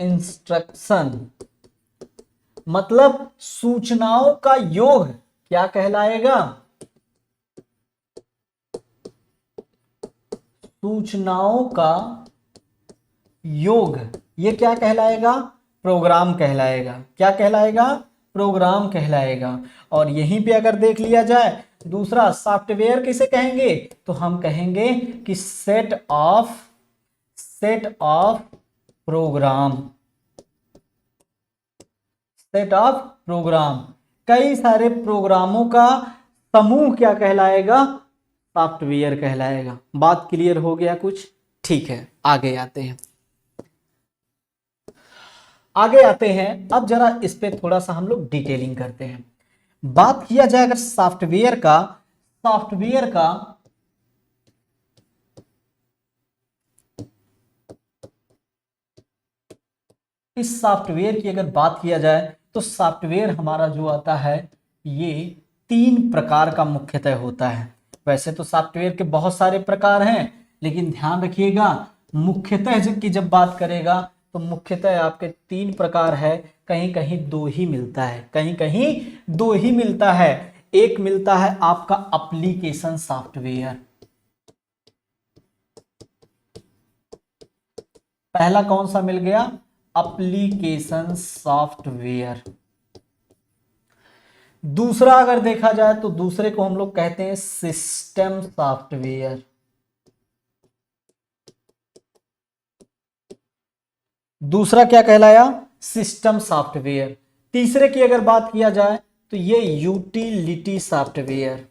इंस्ट्रक्शन मतलब सूचनाओं का योग क्या कहलाएगा? सूचनाओं का योग ये क्या कहलाएगा? प्रोग्राम कहलाएगा। क्या कहलाएगा? प्रोग्राम कहलाएगा। और यहीं पे अगर देख लिया जाए दूसरा सॉफ्टवेयर किसे कहेंगे? तो हम कहेंगे कि सेट ऑफ प्रोग्राम। कई सारे प्रोग्रामों का समूह क्या कहलाएगा? सॉफ्टवेयर कहलाएगा। बात क्लियर हो गया कुछ? ठीक है, आगे आते हैं। अब जरा इस पे थोड़ा सा हम लोग डिटेलिंग करते हैं। बात किया जाए अगर सॉफ्टवेयर का इस सॉफ्टवेयर की अगर बात किया जाए तो सॉफ्टवेयर हमारा जो आता है ये 3 प्रकार का मुख्यतः होता है। वैसे तो सॉफ्टवेयर के बहुत सारे प्रकार हैं, लेकिन ध्यान रखिएगा मुख्यतः जब बात करेगा तो मुख्यतः आपके 3 प्रकार है। कहीं कहीं 2 ही मिलता है, एक मिलता है आपका एप्लीकेशन सॉफ्टवेयर। पहला कौन सा मिल गया? Application software. दूसरा अगर देखा जाए तो दूसरे को हम लोग कहते हैं सिस्टम सॉफ्टवेयर। दूसरा क्या कहलाया? System software. तीसरे की अगर बात किया जाए तो ये यूटिलिटी सॉफ्टवेयर।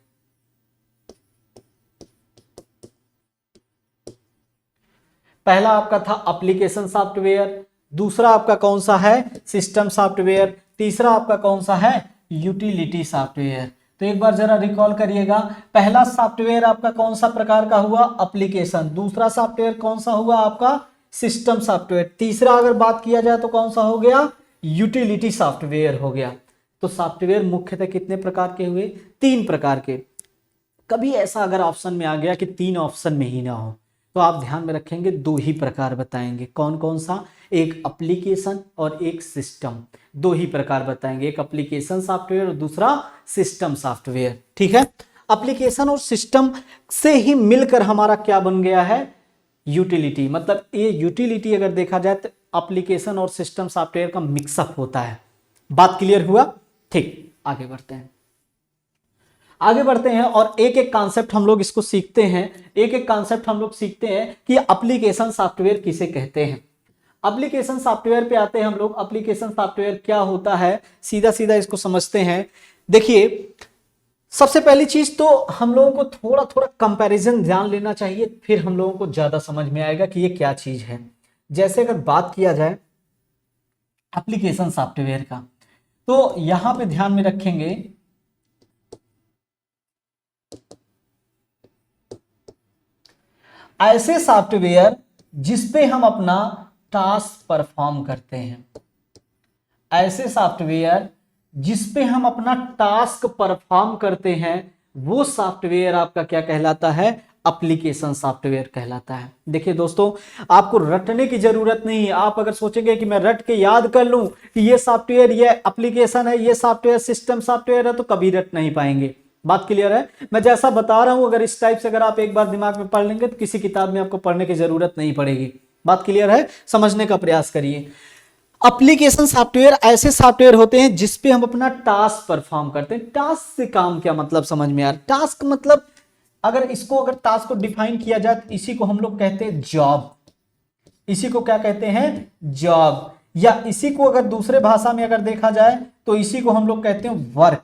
पहला आपका था एप्लीकेशन सॉफ्टवेयर, दूसरा आपका कौन सा है? सिस्टम सॉफ्टवेयर, तीसरा आपका कौन सा है? Utility software. तो एक बार जरा रिकॉल करिएगा, पहला सॉफ्टवेयर आपका कौन सा प्रकार का हुआ? एप्लीकेशन। दूसरा सॉफ्टवेयर कौन सा हुआ आपका? System software. तीसरा अगर बात किया जाए तो कौन सा हो गया? यूटिलिटी सॉफ्टवेयर हो गया। तो सॉफ्टवेयर मुख्यतः कितने प्रकार के हुए? 3 प्रकार के। कभी ऐसा अगर ऑप्शन में आ गया कि 3 ऑप्शन में ही ना हो तो आप ध्यान में रखेंगे 2 ही प्रकार बताएंगे। कौन कौन सा? एक एप्लीकेशन और एक सिस्टम। 2 ही प्रकार बताएंगे, एक एप्लीकेशन सॉफ्टवेयर और दूसरा सिस्टम सॉफ्टवेयर। ठीक है, एप्लीकेशन और सिस्टम से ही मिलकर हमारा क्या बन गया है? यूटिलिटी। मतलब ये यूटिलिटी अगर देखा जाए तो एप्लीकेशन और सिस्टम सॉफ्टवेयर का मिक्सअप होता है। बात क्लियर हुआ? ठीक, आगे बढ़ते हैं और एक एक कॉन्सेप्ट हम लोग इसको सीखते हैं। कि एप्लीकेशन सॉफ्टवेयर किसे कहते हैं। एप्लीकेशन सॉफ्टवेयर पे आते हैं हम लोग। एप्लीकेशन सॉफ्टवेयर क्या होता है, सीधा सीधा इसको समझते हैं। देखिए, सबसे पहली चीज तो हम लोगों को थोड़ा थोड़ा कंपैरिजन ध्यान लेना चाहिए, फिर हम लोगों को ज्यादा समझ में आएगा कि ये क्या चीज है। जैसे अगर बात किया जाए एप्लीकेशन सॉफ्टवेयर का, तो यहां पे ध्यान में रखेंगे ऐसे सॉफ्टवेयर जिसपे हम अपना टास्क परफॉर्म करते हैं। ऐसे सॉफ्टवेयर जिसपे हम अपना टास्क परफॉर्म करते हैं, वो सॉफ्टवेयर आपका क्या कहलाता है, एप्लीकेशन सॉफ्टवेयर कहलाता है। देखिए दोस्तों, आपको रटने की जरूरत नहीं है। आप अगर सोचेंगे कि मैं रट के याद कर लूं कि ये सॉफ्टवेयर, ये एप्लीकेशन है, ये सॉफ्टवेयर सिस्टम सॉफ्टवेयर है, तो कभी रट नहीं पाएंगे। बात क्लियर है? मैं जैसा बता रहा हूं, अगर इस टाइप से अगर आप एक बार दिमाग में पढ़ लेंगे तो किसी किताब में आपको पढ़ने की जरूरत नहीं पड़ेगी। बात क्लियर है? समझने का प्रयास करिए। एप्लीकेशन सॉफ्टवेयर ऐसे सॉफ्टवेयर होते हैं जिसपे हम अपना टास्क परफॉर्म करते हैं। टास्क से काम क्या मतलब समझ में आ रहा? टास्क मतलब अगर टास्क को डिफाइन किया जाए तो इसी को हम लोग कहते हैं जॉब। इसी को क्या कहते हैं? जॉब। या इसी को अगर दूसरे भाषा में अगर देखा जाए तो इसी को हम लोग कहते हैं वर्क।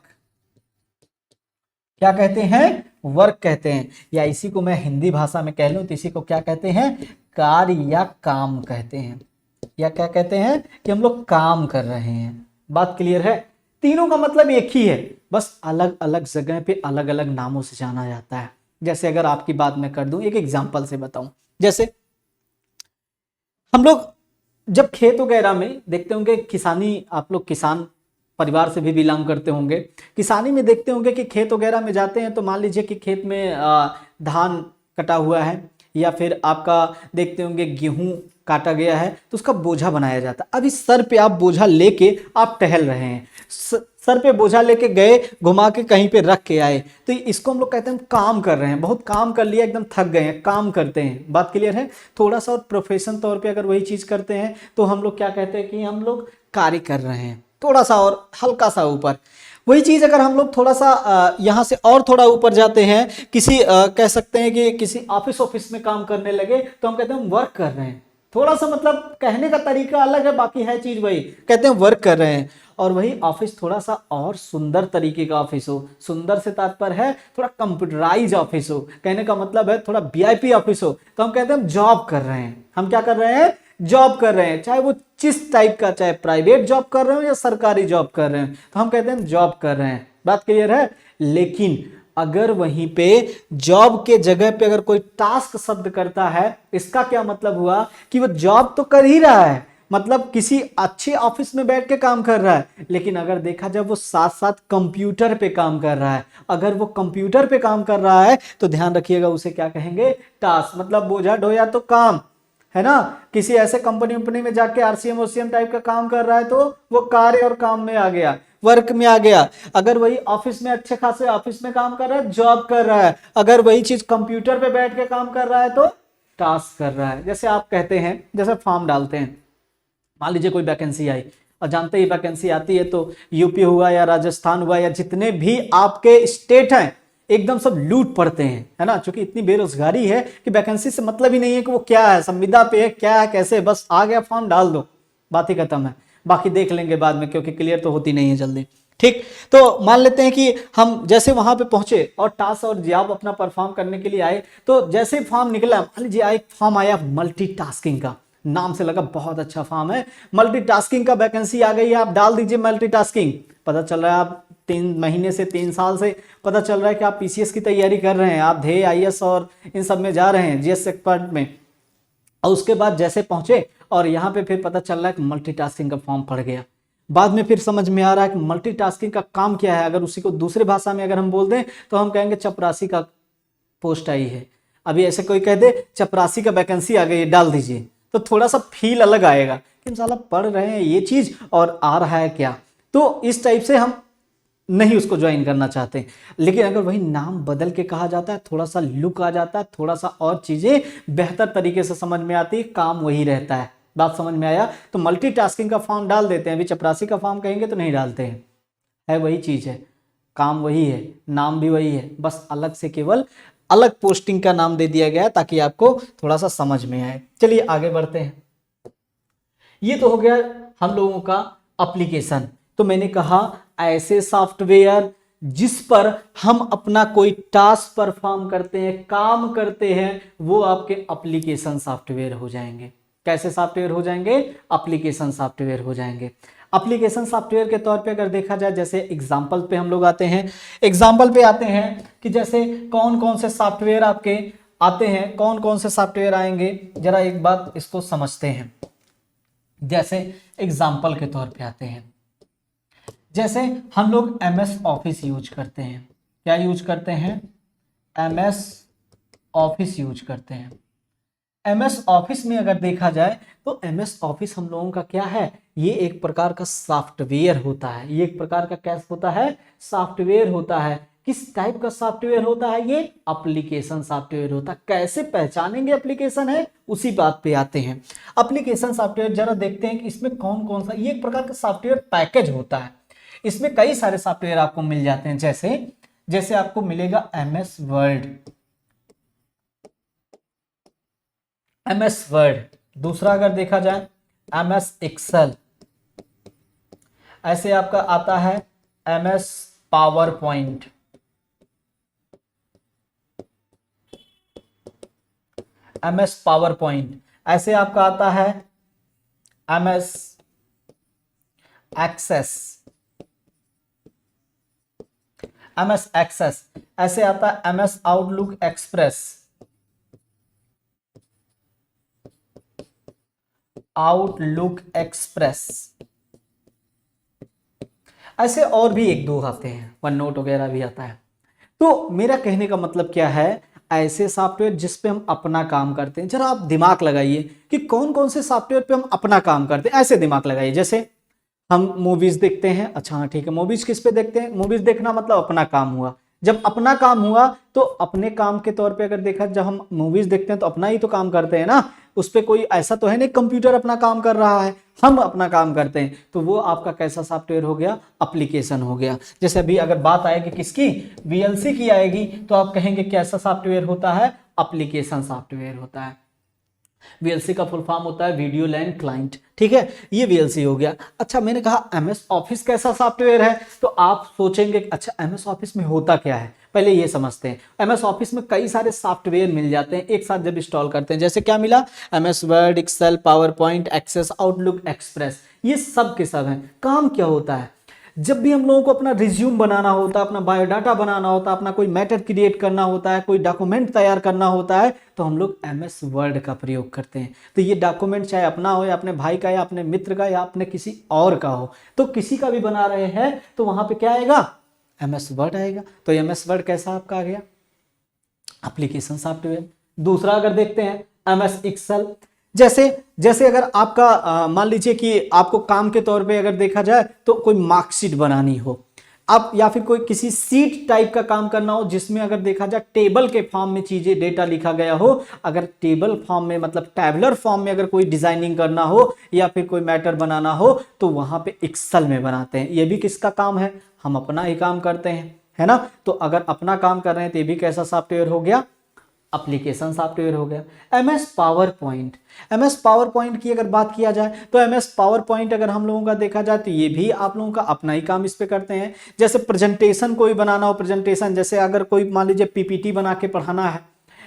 क्या कहते हैं? वर्क कहते हैं। या इसी को मैं हिंदी भाषा में कह लूं तो इसी को क्या कहते हैं? कार्य या काम कहते हैं। या क्या कहते हैं? कि हम लोग काम कर रहे हैं। बात क्लियर है? तीनों का मतलब एक ही है, बस अलग अलग जगह पे अलग अलग नामों से जाना जाता है। जैसे अगर आपकी बात मैं कर दूं, एक एग्जांपल से बताऊं, जैसे हम लोग जब खेत वगैरह में देखते होंगे, किसानी, आप लोग किसान परिवार से भी बिलोंग करते होंगे, किसानी में देखते होंगे कि खेत वगैरह में जाते हैं तो मान लीजिए कि खेत में धान कटा हुआ है, या फिर आपका देखते होंगे गेहूं काटा गया है, तो उसका बोझा बनाया जाता है। अब इस सर पे आप बोझा लेके आप टहल रहे हैं, सर पे बोझा लेके गए, घुमा के कहीं पे रख के आए, तो इसको हम लोग कहते हैं काम कर रहे हैं। बहुत काम कर लिया, एकदम थक गए हैं, काम करते हैं। बात क्लियर है? थोड़ा सा और प्रोफेशन तौर पे अगर वही चीज करते हैं तो हम लोग क्या कहते हैं कि हम लोग कार्य कर रहे हैं। थोड़ा सा और हल्का सा ऊपर वही चीज अगर हम लोग थोड़ा सा यहां से और थोड़ा ऊपर जाते हैं, किसी कह सकते हैं कि किसी ऑफिस में काम करने लगे, तो हम कहते हैं हम वर्क कर रहे हैं। थोड़ा सा मतलब कहने का तरीका अलग है, बाकी है चीज वही, कहते हैं वर्क कर रहे हैं। और वही ऑफिस थोड़ा सा और सुंदर तरीके का ऑफिस हो, सुंदर से तात्पर्य है थोड़ा कंप्यूटराइज ऑफिस हो, कहने का मतलब है थोड़ा वीआईपी ऑफिस हो, तो हम कहते हैं हम जॉब कर रहे हैं। हम क्या कर रहे हैं? जॉब कर रहे हैं। चाहे वो जिस टाइप का, चाहे प्राइवेट जॉब कर रहे हो या सरकारी जॉब कर रहे हैं, तो हम कहते हैं हम जॉब कर रहे हैं। बात क्लियर है? लेकिन अगर वहीं पे जॉब के जगह पे अगर कोई टास्क शब्द करता है, इसका क्या मतलब हुआ कि वो जॉब तो कर ही रहा है, मतलब किसी अच्छे ऑफिस में बैठ के काम कर रहा है, लेकिन अगर देखा जाए वो साथ साथ कंप्यूटर पे काम कर रहा है। अगर वो कंप्यूटर पे काम कर रहा है तो ध्यान रखिएगा उसे क्या कहेंगे? टास्क। मतलब बोझा ढोया तो काम है ना। किसी ऐसे कंपनी में जाके आरसीएम ओसीएम टाइप का काम कर रहा है तो वो कार्य और काम में आ गया, वर्क में आ गया। अगर वही ऑफिस में अच्छे खासे ऑफिस में काम कर रहा है, जॉब कर रहा है। अगर वही चीज कंप्यूटर पे बैठ के काम कर रहा है तो टास्क कर रहा है। जैसे आप कहते हैं, जैसे फॉर्म डालते हैं, मान लीजिए कोई वैकेंसी आई, और जानते ही वैकेंसी आती है तो यूपी हुआ या राजस्थान हुआ या जितने भी आपके स्टेट हैं, एकदम सब लूट पड़ते हैं, है ना। क्योंकि इतनी बेरोजगारी है कि वैकेंसी से मतलब ही नहीं है कि वो क्या है, संविदा पे है, क्या है, कैसे, बस आ गया फॉर्म डाल दो, बात ही खत्म है। बाकी देख लेंगे बाद में, क्योंकि क्लियर तो होती नहीं है जल्दी। ठीक, तो मान लेते हैं कि हम जैसे वहां पे पहुंचे और टास्क और जॉब अपना परफॉर्म करने के लिए आए, तो जैसे फॉर्म निकला, मान लीजिए एक फॉर्म आया मल्टीटास्किंग का, नाम से लगा बहुत अच्छा फॉर्म है, मल्टीटास्किंग का वैकेंसी आ गई है, आप डाल दीजिए मल्टीटास्किंग। पता चल रहा है आप 3 महीने से 3 साल से पता चल रहा है कि आप पीसीएस की तैयारी कर रहे हैं, आप ध्येय आईएएस और इन सब में जा रहे हैं, जीएस एक्सपर्ट में। और उसके बाद जैसे पहुंचे और यहाँ पे फिर पता चल रहा है कि मल्टीटास्किंग का फॉर्म पड़ गया। बाद में फिर समझ में आ रहा है कि मल्टीटास्किंग का काम क्या है। अगर उसी को दूसरे भाषा में अगर हम बोल दें तो हम कहेंगे चपरासी का पोस्ट आई है। अभी ऐसे कोई कह दे चपरासी का वैकेंसी आ गई है, डाल दीजिए, तो थोड़ा सा फील अलग आएगा कि साला पढ़ रहे हैं ये चीज और आ रहा है क्या। तो इस टाइप से हम नहीं उसको ज्वाइन करना चाहते। लेकिन अगर वही नाम बदल के कहा जाता है, थोड़ा सा लुक आ जाता है, थोड़ा सा और चीजें बेहतर तरीके से समझ में आती है, काम वही रहता है। बात समझ में आया? तो मल्टीटास्किंग का फॉर्म डाल देते हैं। अभी चपरासी का फॉर्म कहेंगे तो नहीं डालते हैं, है वही चीज है, काम वही है, नाम भी वही है, बस अलग से केवल अलग पोस्टिंग का नाम दे दिया गया है ताकि आपको थोड़ा सा समझ में आए। चलिए आगे बढ़ते हैं। ये तो हो गया हम लोगों का एप्लीकेशन। तो मैंने कहा ऐसे सॉफ्टवेयर जिस पर हम अपना कोई टास्क परफॉर्म करते हैं, काम करते हैं, वो आपके एप्लीकेशन सॉफ्टवेयर हो जाएंगे। कैसे सॉफ्टवेयर हो जाएंगे? एप्लीकेशन सॉफ्टवेयर हो जाएंगे। एप्लीकेशन सॉफ्टवेयर के तौर पे अगर देखा जाए, जैसे एग्जांपल पे हम लोग आते हैं, एग्जांपल पे आते हैं कि जैसे कौन कौन से सॉफ्टवेयर आपके आते हैं, कौन कौन से सॉफ्टवेयर आएंगे, जरा एक बात इसको समझते हैं। जैसे एग्जांपल के तौर पे आते हैं, जैसे हम लोग MS ऑफिस यूज करते हैं। क्या यूज करते हैं? MS ऑफिस यूज करते हैं। MS ऑफिस में अगर देखा जाए तो MS ऑफिस हम लोगों का क्या है? ये एक प्रकार का सॉफ्टवेयर होता है। ये एक प्रकार का क्या होता है? सॉफ्टवेयर होता है। किस टाइप का सॉफ्टवेयर होता है? ये एप्लीकेशन सॉफ्टवेयर होता है। कैसे पहचानेंगे एप्लीकेशन है, उसी बात पे आते हैं। एप्लीकेशन सॉफ्टवेयर जरा देखते हैं कि इसमें कौन कौन सा, ये एक प्रकार का सॉफ्टवेयर पैकेज होता है। इसमें कई सारे सॉफ्टवेयर आपको मिल जाते हैं। जैसे जैसे आपको मिलेगा MS वर्ड, MS वर्ड। दूसरा अगर देखा जाए MS एक्सेल। ऐसे आपका आता है MS power point, MS power point. ऐसे आपका आता है MS एक्सेस, MS एक्सेस। ऐसे आता है MS outlook express, outlook Express. ऐसे और भी एक दो आते हैं, वन नोट वगैरह भी आता है। तो मेरा कहने का मतलब क्या है? ऐसे सॉफ्टवेयर जिस पे हम अपना काम करते हैं। जरा आप दिमाग लगाइए कि कौन कौन से सॉफ्टवेयर पे हम अपना काम करते हैं। ऐसे दिमाग लगाइए, जैसे हम मूवीज देखते हैं। अच्छा हाँ ठीक है, मूवीज किस पे देखते हैं? मूवीज देखना मतलब अपना काम हुआ। जब अपना काम हुआ तो अपने काम के तौर पे अगर देखा, जब हम मूवीज देखते हैं तो अपना ही तो काम करते हैं ना। उस पे कोई ऐसा तो है नहीं कंप्यूटर अपना काम कर रहा है, हम अपना काम करते हैं। तो वो आपका कैसा सॉफ्टवेयर हो गया? एप्लीकेशन हो गया। जैसे अभी अगर बात आएगी किसकी? VLC की आएगी, तो आप कहेंगे कैसा सॉफ्टवेयर होता है? एप्लीकेशन सॉफ्टवेयर होता है। VLC का फुल फॉर्म होता है वीडियो लैन क्लाइंट। ठीक है, ये VLC हो गया। अच्छा, मैंने कहा MS ऑफिस कैसा सॉफ्टवेयर है, तो आप सोचेंगे अच्छा MS ऑफिस में होता क्या है। पहले ये समझते हैं। MS ऑफिस में कई सारे सॉफ्टवेयर मिल जाते हैं एक साथ जब इंस्टॉल करते हैं। जैसे क्या मिला? MS word, Excel, PowerPoint, access, outlook, express. ये सब के सब हैं। काम क्या होता है? जब भी हम लोगों को अपना रिज्यूम बनाना होता है, अपना बायोडाटा बनाना होता है, अपना कोई मैटर क्रिएट करना होता है, कोई डॉक्यूमेंट तैयार करना होता है, तो हम लोग MS वर्ड का प्रयोग करते हैं। तो ये डॉक्यूमेंट चाहे अपना हो या अपने भाई का या अपने मित्र का या अपने किसी और का हो, तो किसी का भी बना रहे हैं तो वहां पे क्या आएगा? MS वर्ड आएगा। तो MS वर्ड कैसा आपका आ गया? Application software. दूसरा अगर देखते हैं MS एक्सेल। जैसे जैसे अगर आपका मान लीजिए कि आपको काम के तौर पे अगर देखा जाए तो कोई मार्कशीट बनानी हो आप, या फिर कोई किसी सीट टाइप का काम करना हो, जिसमें अगर देखा जाए टेबल के फॉर्म में चीजें डेटा लिखा गया हो, अगर टेबल फॉर्म में मतलब टैबुलर फॉर्म में अगर कोई डिजाइनिंग करना हो या फिर कोई मैटर बनाना हो, तो वहां पे एक्सेल में बनाते हैं। ये भी किसका काम है? हम अपना ही काम करते हैं, है ना। तो अगर अपना काम कर रहे हैं तो ये भी कैसा सॉफ्टवेयर हो गया? एप्लीकेशन सॉफ्टवेयर हो गया। MS power point. MS power point की अगर बात किया जाए तो MS पावर पॉइंट अगर हम लोगों का देखा जाए तो ये भी आप लोगों का अपना ही काम इस पे करते हैं। जैसे प्रेजेंटेशन कोई बनाना हो, प्रेजेंटेशन जैसे अगर कोई मान लीजिए PPT बना के पढ़ाना है,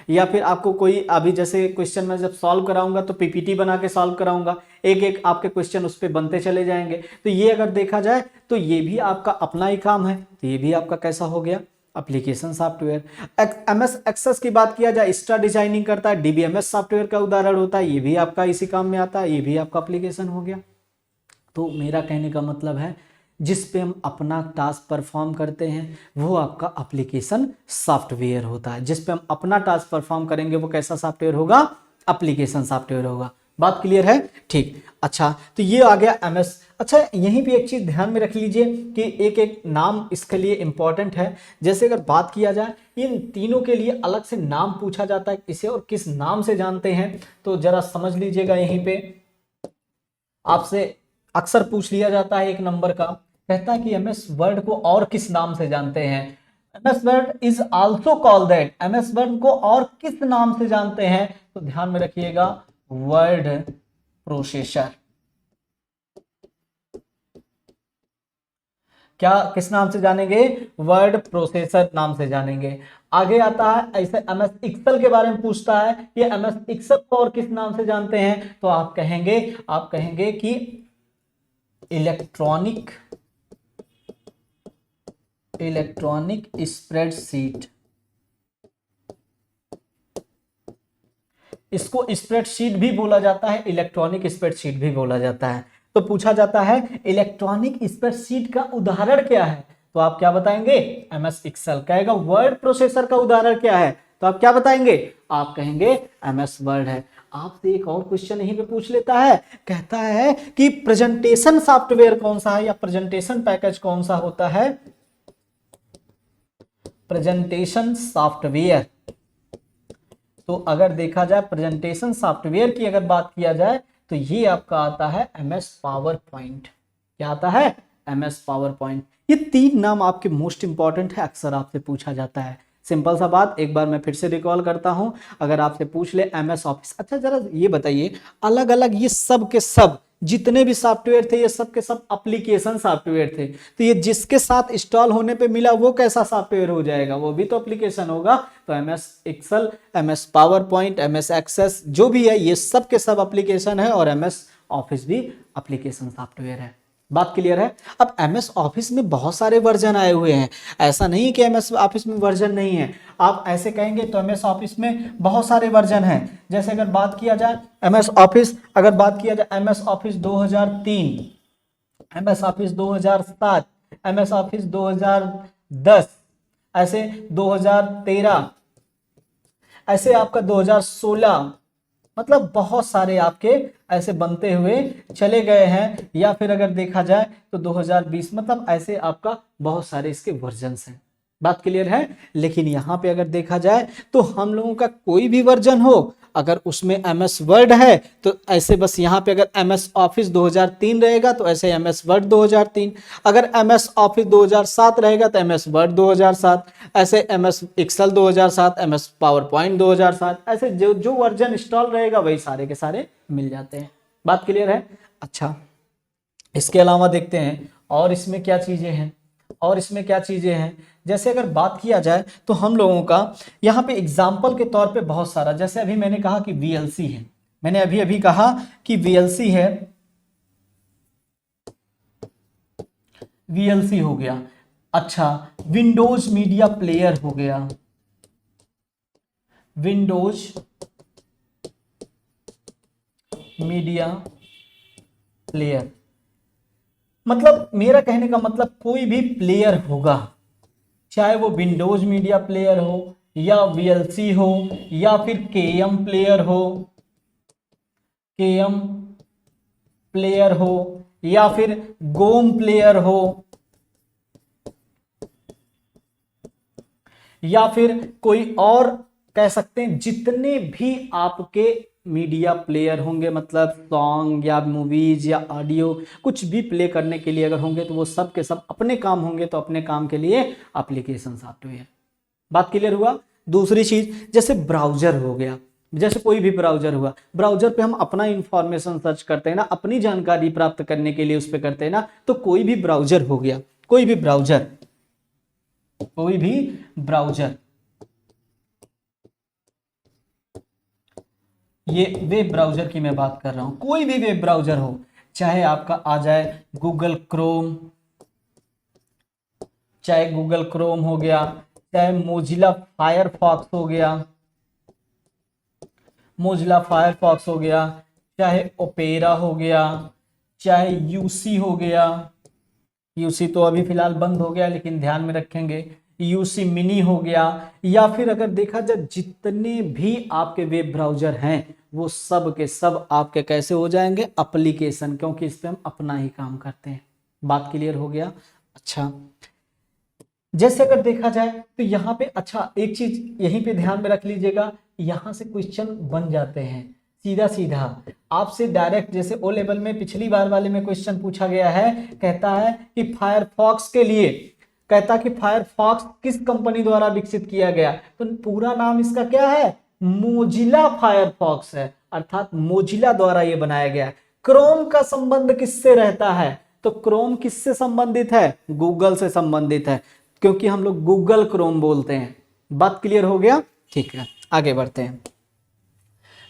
या फिर आपको कोई अभी जैसे क्वेश्चन में जब सॉल्व कराऊंगा तो PPT बना के सॉल्व कराऊंगा, एक एक आपके क्वेश्चन उस पर बनते चले जाएंगे। तो ये अगर देखा जाए तो ये भी आपका अपना ही काम है। तो ये भी आपका कैसा हो गया? Application software. MS एक्सेस की बात किया जाए, एक्स्ट्रा डिजाइनिंग करता है, DBMS सॉफ्टवेयर का उदाहरण होता है, ये भी आपका इसी काम में आता है, ये भी आपका एप्लीकेशन हो गया। तो मेरा कहने का मतलब है जिस पे हम अपना टास्क परफॉर्म करते हैं वो आपका एप्लीकेशन सॉफ्टवेयर होता है। जिस पे हम अपना टास्क परफॉर्म करेंगे वो कैसा सॉफ्टवेयर होगा? एप्लीकेशन सॉफ्टवेयर होगा। बात क्लियर है? ठीक। अच्छा, तो ये आ गया MS। अच्छा, यहीं पे एक चीज ध्यान में रख लीजिए कि एक एक नाम इसके लिए इंपॉर्टेंट है। जैसे अगर बात किया जाए इन तीनों के लिए अलग से नाम पूछा जाता है, इसे और किस नाम से जानते हैं, तो जरा समझ लीजिएगा। यहीं पे आपसे अक्सर पूछ लिया जाता है एक नंबर का, कहता है कि MS वर्ड को और किस नाम से जानते हैं? MS word is also called that. MS word को और किस नाम से जानते हैं? तो ध्यान में रखिएगा, वर्ड प्रोसेसर। क्या किस नाम से जानेंगे? वर्ड प्रोसेसर नाम से जानेंगे। आगे आता है ऐसे एमएस एक्सेल के बारे में पूछता है, ये एमएस एक्सेल को और किस नाम से जानते हैं? तो आप कहेंगे कि इलेक्ट्रॉनिक स्प्रेडशीट। इसको स्प्रेडशीट भी बोला जाता है, इलेक्ट्रॉनिक स्प्रेडशीट भी बोला जाता है। तो पूछा जाता है इलेक्ट्रॉनिक स्प्रेडशीट का उदाहरण क्या है? तो आप क्या बताएंगे? MS excel. कहेगा वर्ड प्रोसेसर का उदाहरण क्या है? तो आप क्या बताएंगे? आप कहेंगे एमएस वर्ड है। आपसे एक और क्वेश्चन यहीं पे पूछ लेता है, कहता है कि प्रेजेंटेशन सॉफ्टवेयर कौन सा है या प्रेजेंटेशन पैकेज कौन सा होता है? Presentation software. तो अगर देखा जाए प्रेजेंटेशन सॉफ्टवेयर की अगर बात किया जाए तो ये आपका आता है एमएस पावर पॉइंट। क्या आता है? MS power point. ये तीन नाम आपके मोस्ट इंपॉर्टेंट है, अक्सर आपसे पूछा जाता है। सिंपल सा बात, एक बार मैं फिर से रिकॉल करता हूं, अगर आपसे पूछ ले एमएस ऑफिस, अच्छा जरा ये बताइए अलग अलग ये सब के सब जितने भी सॉफ्टवेयर थे ये सब के सब एप्लीकेशन सॉफ्टवेयर थे, तो ये जिसके साथ इंस्टॉल होने पे मिला वो कैसा सॉफ्टवेयर हो जाएगा? वो भी तो एप्लीकेशन होगा। तो MS excel, MS PowerPoint, MS access जो भी है ये सब के सब एप्लीकेशन है, और एमएस ऑफिस भी एप्लीकेशन सॉफ्टवेयर है। बात क्लियर है? अब एमएस ऑफिस में बहुत सारे वर्जन आए हुए हैं, ऐसा नहीं कि एमएस ऑफिस में वर्जन नहीं है। आप ऐसे कहेंगे तो एमएस ऑफिस में बहुत सारे वर्जन हैं। जैसे अगर बात किया जाए एमएस ऑफिस, अगर बात किया जाए MS office 2003, MS office 2007, MS office 2010, ऐसे 2013, ऐसे आपका 2016, मतलब बहुत सारे आपके ऐसे बनते हुए चले गए हैं। या फिर अगर देखा जाए तो 2020, मतलब ऐसे आपका बहुत सारे इसके वर्जन्स हैं। बात क्लियर है? लेकिन यहाँ पे अगर देखा जाए तो हम लोगों का कोई भी वर्जन हो, अगर उसमें एमएस वर्ड है तो ऐसे बस यहाँ पे अगर एमएस ऑफिस 2003 रहेगा तो ऐसे एमएस वर्ड 2003, अगर एमएस ऑफिस 2007 रहेगा तो एमएस वर्ड 2007, ऐसे MS Excel 2007, MS PowerPoint 2007, ऐसे जो जो वर्जन इंस्टॉल रहेगा वही सारे के सारे मिल जाते हैं। बात क्लियर है? अच्छा, इसके अलावा देखते हैं और इसमें क्या चीजें हैं, जैसे अगर बात किया जाए तो हम लोगों का यहाँ पे एग्जाम्पल के तौर पे बहुत सारा, जैसे अभी मैंने कहा कि वीएलसी है, मैंने अभी कहा कि वीएलसी है, वीएलसी हो गया। अच्छा, विंडोज मीडिया प्लेयर हो गया, विंडोज मीडिया प्लेयर, मतलब मेरा कहने का मतलब कोई भी प्लेयर होगा, चाहे वो विंडोज मीडिया प्लेयर हो या वीएलसी हो या फिर केएम प्लेयर हो, केएम प्लेयर हो या फिर गोम प्लेयर हो या फिर कोई और कह सकते हैं, जितने भी आपके मीडिया प्लेयर होंगे, मतलब सॉन्ग या मूवीज या ऑडियो कुछ भी प्ले करने के लिए अगर होंगे तो वो सब के सब अपने काम होंगे, तो अपने काम के लिए एप्लीकेशन सॉफ्टवेयर। बात क्लियर हुआ? दूसरी चीज जैसे ब्राउजर हो गया, जैसे कोई भी ब्राउजर हुआ, ब्राउजर पे हम अपना इंफॉर्मेशन सर्च करते हैं ना, अपनी जानकारी प्राप्त करने के लिए उस पर करते हैं ना, तो कोई भी ब्राउजर हो गया, कोई भी ब्राउजर, ये वेब ब्राउजर की मैं बात कर रहा हूं, कोई भी वेब ब्राउजर हो, चाहे आपका आ जाए गूगल क्रोम, चाहे गूगल क्रोम हो गया, चाहे मोजिला फायरफॉक्स हो गया, चाहे ओपेरा हो गया, चाहे यूसी हो गया, यूसी तो अभी फिलहाल बंद हो गया लेकिन ध्यान में रखेंगे, यूसी मिनी हो गया, या फिर अगर देखा जाए जितने भी आपके वेब ब्राउजर हैं वो सब के सब आपके कैसे हो जाएंगे? एप्लीकेशन, क्योंकि इस पे हम अपना ही काम करते हैं। बात क्लियर हो गया? अच्छा, जैसे अगर देखा जाए तो यहाँ पे, अच्छा एक चीज यहीं पे ध्यान में रख लीजिएगा, यहाँ से क्वेश्चन बन जाते हैं सीधा सीधा आपसे डायरेक्ट, जैसे ओ लेवल में पिछली बार वाले में क्वेश्चन पूछा गया है, कहता है कि फायरफॉक्स के लिए, कहता कि फायरफॉक्स किस कंपनी द्वारा विकसित किया गया, तो पूरा नाम इसका क्या है? मोजिला फायरफॉक्स है, अर्थात मोजिला द्वारा ये बनाया गया है। क्रोम का संबंध किससे रहता है? तो क्रोम किससे संबंधित है? गूगल से संबंधित है, क्योंकि हम लोग गूगल क्रोम बोलते हैं। बात क्लियर हो गया? ठीक है, आगे बढ़ते हैं।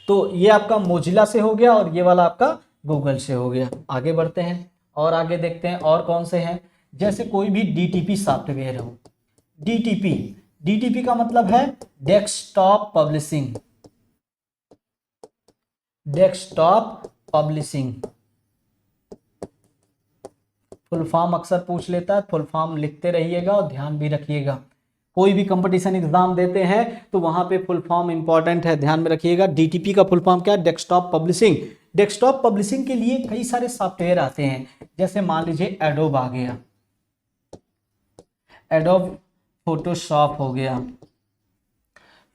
तो ये आपका मोजिला से हो गया और ये वाला आपका गूगल से हो गया। आगे बढ़ते हैं और आगे देखते हैं और कौन से हैं। जैसे कोई भी डीटीपी सॉफ्टवेयर हो, डीटीपी, डीटीपी का मतलब है desktop publishing, desktop publishing. Full form अक्सर पूछ लेता है, फुल फॉर्म लिखते रहिएगा और ध्यान भी रखिएगा। कोई भी कंपटीशन एग्जाम देते हैं तो वहां पे फुल फॉर्म इंपॉर्टेंट है, ध्यान में रखिएगा। डीटीपी का फुल फॉर्म क्या है? Desktop publishing. डेस्कटॉप पब्लिशिंग के लिए कई सारे सॉफ्टवेयर आते हैं, जैसे मान लीजिए एडोब आ गया, एडोब फोटोशॉप हो गया,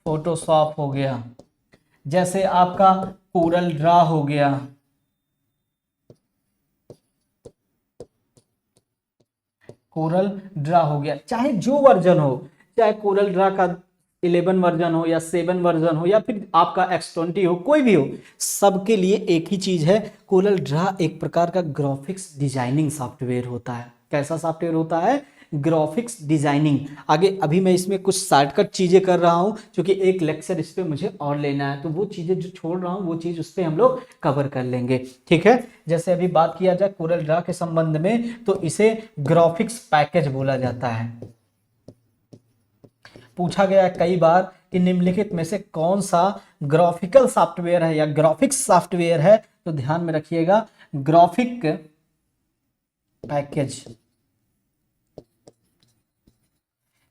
फोटोशॉप हो गया, जैसे आपका कोरल ड्रा हो गया, कोरल ड्रा हो गया। चाहे जो वर्जन हो, चाहे कोरल ड्रा का 11 वर्जन हो या 7 वर्जन हो या फिर आपका X20 हो, कोई भी हो, सबके लिए एक ही चीज है, कोरल ड्रा एक प्रकार का ग्राफिक्स डिजाइनिंग सॉफ्टवेयर होता है। कैसा सॉफ्टवेयर होता है? Graphics designing. आगे अभी मैं इसमें कुछ शॉर्टकट चीजें कर रहा हूं, क्योंकि एक लेक्चर इस पे मुझे और लेना है, तो वो चीजें जो छोड़ रहा हूं वो चीज उस पे हम लोग कवर कर लेंगे, ठीक है। जैसे अभी बात किया जाए कोरल ड्रा के संबंध में, तो इसे ग्राफिक्स पैकेज बोला जाता है। पूछा गया कई बार कि निम्नलिखित में से कौन सा ग्राफिकल सॉफ्टवेयर है या ग्राफिक्स सॉफ्टवेयर है, तो ध्यान में रखिएगा ग्राफिक पैकेज,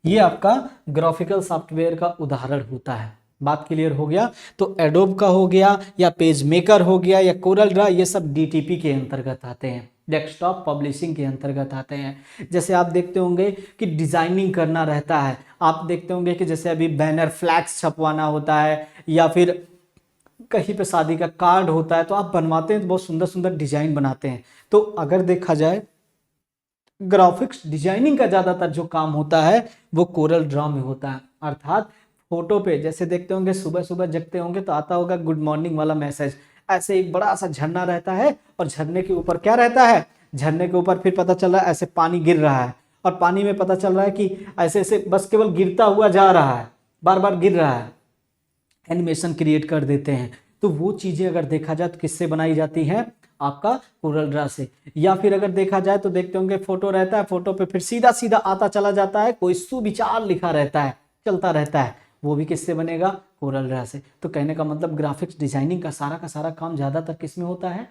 ये आपका ग्राफिकल सॉफ्टवेयर का उदाहरण होता है। बात क्लियर हो गया? तो एडोब का हो गया या पेज मेकर हो गया या कोरल ड्रा, ये सब डीटीपी के अंतर्गत आते हैं, डेस्कटॉप पब्लिशिंग के अंतर्गत आते हैं। जैसे आप देखते होंगे कि डिजाइनिंग करना रहता है, आप देखते होंगे कि जैसे अभी बैनर फ्लैक्स छपवाना होता है या फिर कहीं पे शादी का कार्ड होता है, तो आप बनवाते हैं तो बहुत सुंदर सुंदर डिजाइन बनाते हैं। तो अगर देखा जाए ग्राफिक्स डिजाइनिंग का ज्यादातर जो काम होता है वो कोरल ड्रा में होता है। अर्थात फोटो पे जैसे देखते होंगे सुबह सुबह जगते होंगे तो आता होगा गुड मॉर्निंग वाला मैसेज, ऐसे एक बड़ा सा झरना रहता है और झरने के ऊपर क्या रहता है? झरने के ऊपर फिर पता चल रहा है ऐसे पानी गिर रहा है और पानी में पता चल रहा है कि ऐसे ऐसे बस केवल गिरता हुआ जा रहा है, बार बार गिर रहा है, एनिमेशन क्रिएट कर देते हैं। तो वो चीजें अगर देखा जाए तो किससे बनाई जाती हैं? आपका कोरल ड्रा से। या फिर अगर देखा जाए तो देखते होंगे फोटो रहता है, फोटो पे फिर सीधा सीधा आता चला जाता है, कोई सुविचार लिखा रहता है, चलता रहता है, वो भी किससे बनेगा? कोरल ड्रा से। तो कहने का मतलब ग्राफिक्स डिजाइनिंग का सारा काम ज्यादातर किस में होता है?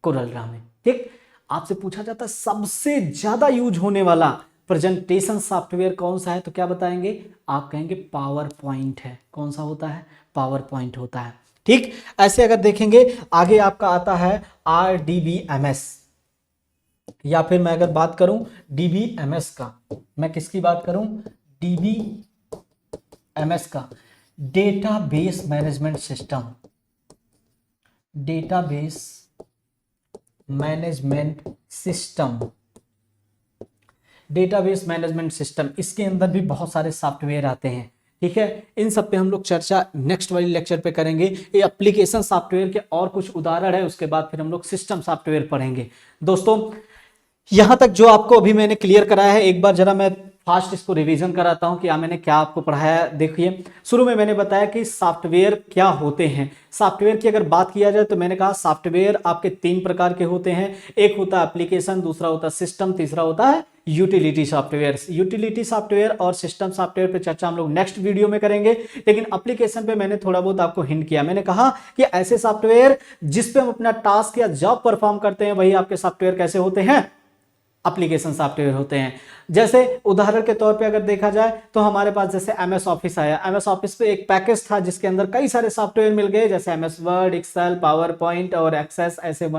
कोरल ड्रा में। ठीक, आपसे पूछा जाता है सबसे ज्यादा यूज होने वाला प्रेजेंटेशन सॉफ्टवेयर कौन सा है, तो क्या बताएंगे? आप कहेंगे पावर पॉइंट है। कौन सा होता है? पावर पॉइंट होता है। ठीक, ऐसे अगर देखेंगे आगे आपका आता है RDBMS, या फिर मैं अगर बात करूं DBMS का, मैं किसकी बात करूं? DBMS का, database management system, database management system, database management system. इसके अंदर भी बहुत सारे सॉफ्टवेयर आते हैं, ठीक है। इन सब पे हम लोग चर्चा नेक्स्ट वाली लेक्चर पे करेंगे। ये एप्लीकेशन सॉफ्टवेयर के और कुछ उदाहरण है, उसके बाद फिर हम लोग सिस्टम सॉफ्टवेयर पढ़ेंगे। दोस्तों यहां तक जो आपको अभी मैंने क्लियर कराया है, एक बार जरा मैं फास्ट इसको रिवीजन कराता हूं कि मैंने क्या आपको पढ़ाया। देखिए शुरू में मैंने बताया कि सॉफ्टवेयर क्या होते हैं। सॉफ्टवेयर की अगर बात किया जाए तो मैंने कहा सॉफ्टवेयर आपके 3 प्रकार के होते हैं, एक होता है एप्लीकेशन, दूसरा होता है सिस्टम, तीसरा होता है यूटिलिटी सॉफ्टवेयर। यूटिलिटी सॉफ्टवेयर और सिस्टम सॉफ्टवेयर पे चर्चा हम लोग नेक्स्ट वीडियो में करेंगे, लेकिन एप्लीकेशन पे मैंने थोड़ा बहुत आपको हिंट किया। मैंने कहा कि ऐसे सॉफ्टवेयर जिस पे हम अपना टास्क या जॉब परफॉर्म करते हैं वही आपके सॉफ्टवेयर कैसे होते हैं? एप्लीकेशन सॉफ्टवेयर होते हैं। जैसे उदाहरण के तौर पे अगर देखा जाए तो हमारे पास जैसे MS ऑफिस आया, MS ऑफिस पे एक पैकेज था जिसके अंदर कई सारे सॉफ्टवेयर मिल गए, जैसे MS word, Excel, PowerPoint और एक्सेस, ऐसे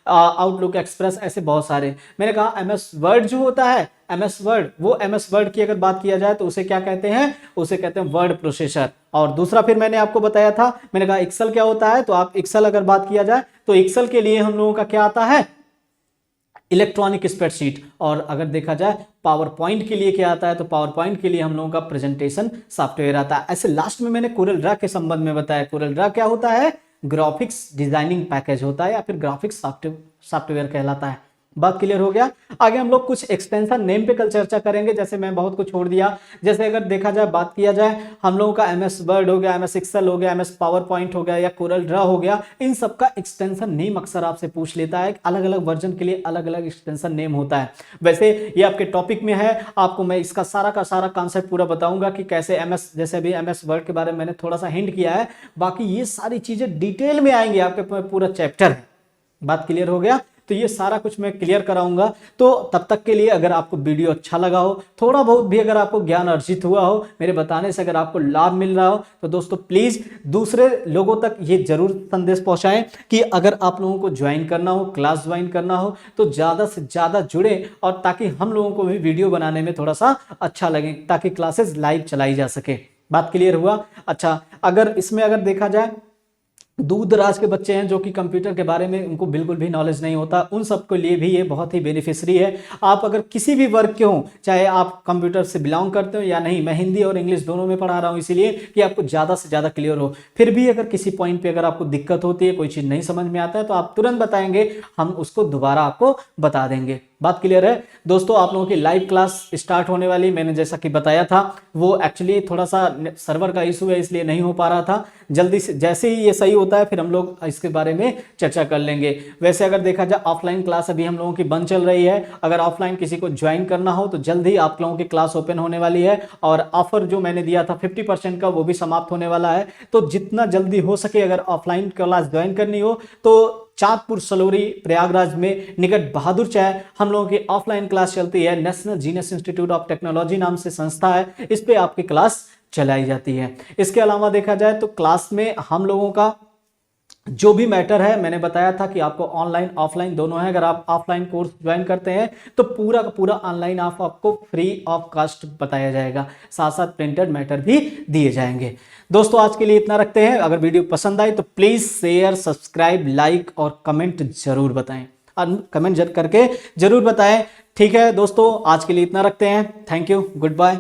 आउटलुक, एक्सप्रेस, ऐसे बहुत सारे। मैंने कहा MS वर्ड जो होता है, MS वर्ड, वो MS वर्ड की अगर बात किया जाए तो उसे क्या कहते हैं? उसे कहते हैं वर्ड प्रोसेसर। और दूसरा फिर मैंने आपको बताया था, मैंने कहा एक्सेल क्या होता है, तो आप एक्सेल अगर बात किया जाए तो एक्सेल के लिए हम लोगों का क्या आता है? Electronic spreadsheet. और अगर देखा जाए पावर पॉइंट के लिए क्या आता है, तो पावर पॉइंट के लिए हम लोगों का प्रेजेंटेशन सॉफ्टवेयर आता है। ऐसे लास्ट में मैंने कोरल ड्रा के संबंध में बताया, कोरल ड्रा क्या होता है? ग्राफिक्स डिजाइनिंग पैकेज होता है या फिर ग्राफिक्स सॉफ्टवेयर कहलाता है। बात क्लियर हो गया। आगे हम लोग कुछ एक्सटेंशन नेम पे कल चर्चा करेंगे, जैसे मैं बहुत कुछ छोड़ दिया। जैसे अगर देखा जाए, बात किया जाए, हम लोगों का एमएस वर्ड हो गया, एमएस एक्सेल हो गया, एमएस पावर पॉइंट हो गया या कोरल ड्रा हो गया, इन सब का एक्सटेंशन नेम अक्सर आपसे पूछ लेता है। अलग अलग वर्जन के लिए अलग अलग एक्सटेंशन नेम होता है। वैसे ये आपके टॉपिक में है, आपको मैं इसका सारा का सारा कॉन्सेप्ट पूरा बताऊंगा कि कैसे एमएस, जैसे अभी एमएस वर्ड के बारे में मैंने थोड़ा सा हिंट किया है, बाकी ये सारी चीजें डिटेल में आएंगी, आपके पूरा चैप्टर है। बात क्लियर हो गया। तो ये सारा कुछ मैं क्लियर कराऊंगा। तो तब तक के लिए अगर आपको वीडियो अच्छा लगा हो, थोड़ा बहुत भी अगर आपको ज्ञान अर्जित हुआ हो, मेरे बताने से अगर आपको लाभ मिल रहा हो, तो दोस्तों प्लीज दूसरे लोगों तक ये जरूर संदेश पहुंचाएं कि अगर आप लोगों को ज्वाइन करना हो, क्लास ज्वाइन करना हो, तो ज्यादा से ज्यादा जुड़े, और ताकि हम लोगों को भी वीडियो बनाने में थोड़ा सा अच्छा लगे, ताकि क्लासेस लाइव चलाई जा सके। बात क्लियर हुआ। अच्छा, अगर इसमें अगर देखा जाए, दूर दराज के बच्चे हैं जो कि कंप्यूटर के बारे में उनको बिल्कुल भी नॉलेज नहीं होता, उन सबके लिए भी ये बहुत ही बेनिफिशियरी है। आप अगर किसी भी वर्ग के हों, चाहे आप कंप्यूटर से बिलोंग करते हो या नहीं, मैं हिंदी और इंग्लिश दोनों में पढ़ा रहा हूँ, इसीलिए कि आपको ज़्यादा से ज़्यादा क्लियर हो। फिर भी अगर किसी पॉइंट पे अगर आपको दिक्कत होती है, कोई चीज़ नहीं समझ में आता है, तो आप तुरंत बताएंगे, हम उसको दोबारा आपको बता देंगे। बात क्लियर है दोस्तों। आप लोगों की लाइव क्लास स्टार्ट होने वाली, मैंने जैसा कि बताया था, वो एक्चुअली थोड़ा सा सर्वर का इशू है, इसलिए नहीं हो पा रहा था। जल्दी से जैसे ही ये सही होता है, फिर हम लोग इसके बारे में चर्चा कर लेंगे। वैसे अगर देखा जाए, ऑफलाइन क्लास अभी हम लोगों की बंद चल रही है। अगर ऑफलाइन किसी को ज्वाइन करना हो, तो जल्द ही आप लोगों की क्लास ओपन होने वाली है, और ऑफर जो मैंने दिया था 50% का, वो भी समाप्त होने वाला है। तो जितना जल्दी हो सके अगर ऑफलाइन क्लास ज्वाइन करनी हो, तो चांदपुर सलोरी प्रयागराज में निकट बहादुर चाय हम लोगों की ऑफलाइन क्लास चलती है। National genius institute of technology नाम से संस्था है, इस पे आपकी क्लास चलाई जाती है। इसके अलावा देखा जाए तो क्लास में हम लोगों का जो भी मैटर है, मैंने बताया था कि आपको ऑनलाइन ऑफलाइन दोनों है। अगर आप ऑफलाइन कोर्स ज्वाइन करते हैं, तो पूरा का पूरा ऑनलाइन आपको फ्री ऑफ कॉस्ट बताया जाएगा, साथ साथ प्रिंटेड मैटर भी दिए जाएंगे। दोस्तों आज के लिए इतना रखते हैं। अगर वीडियो पसंद आए तो प्लीज शेयर, सब्सक्राइब, लाइक और कमेंट जरूर बताएं, और कमेंट करके जरूर बताएं। ठीक है दोस्तों, आज के लिए इतना रखते हैं। Thank you, good bye.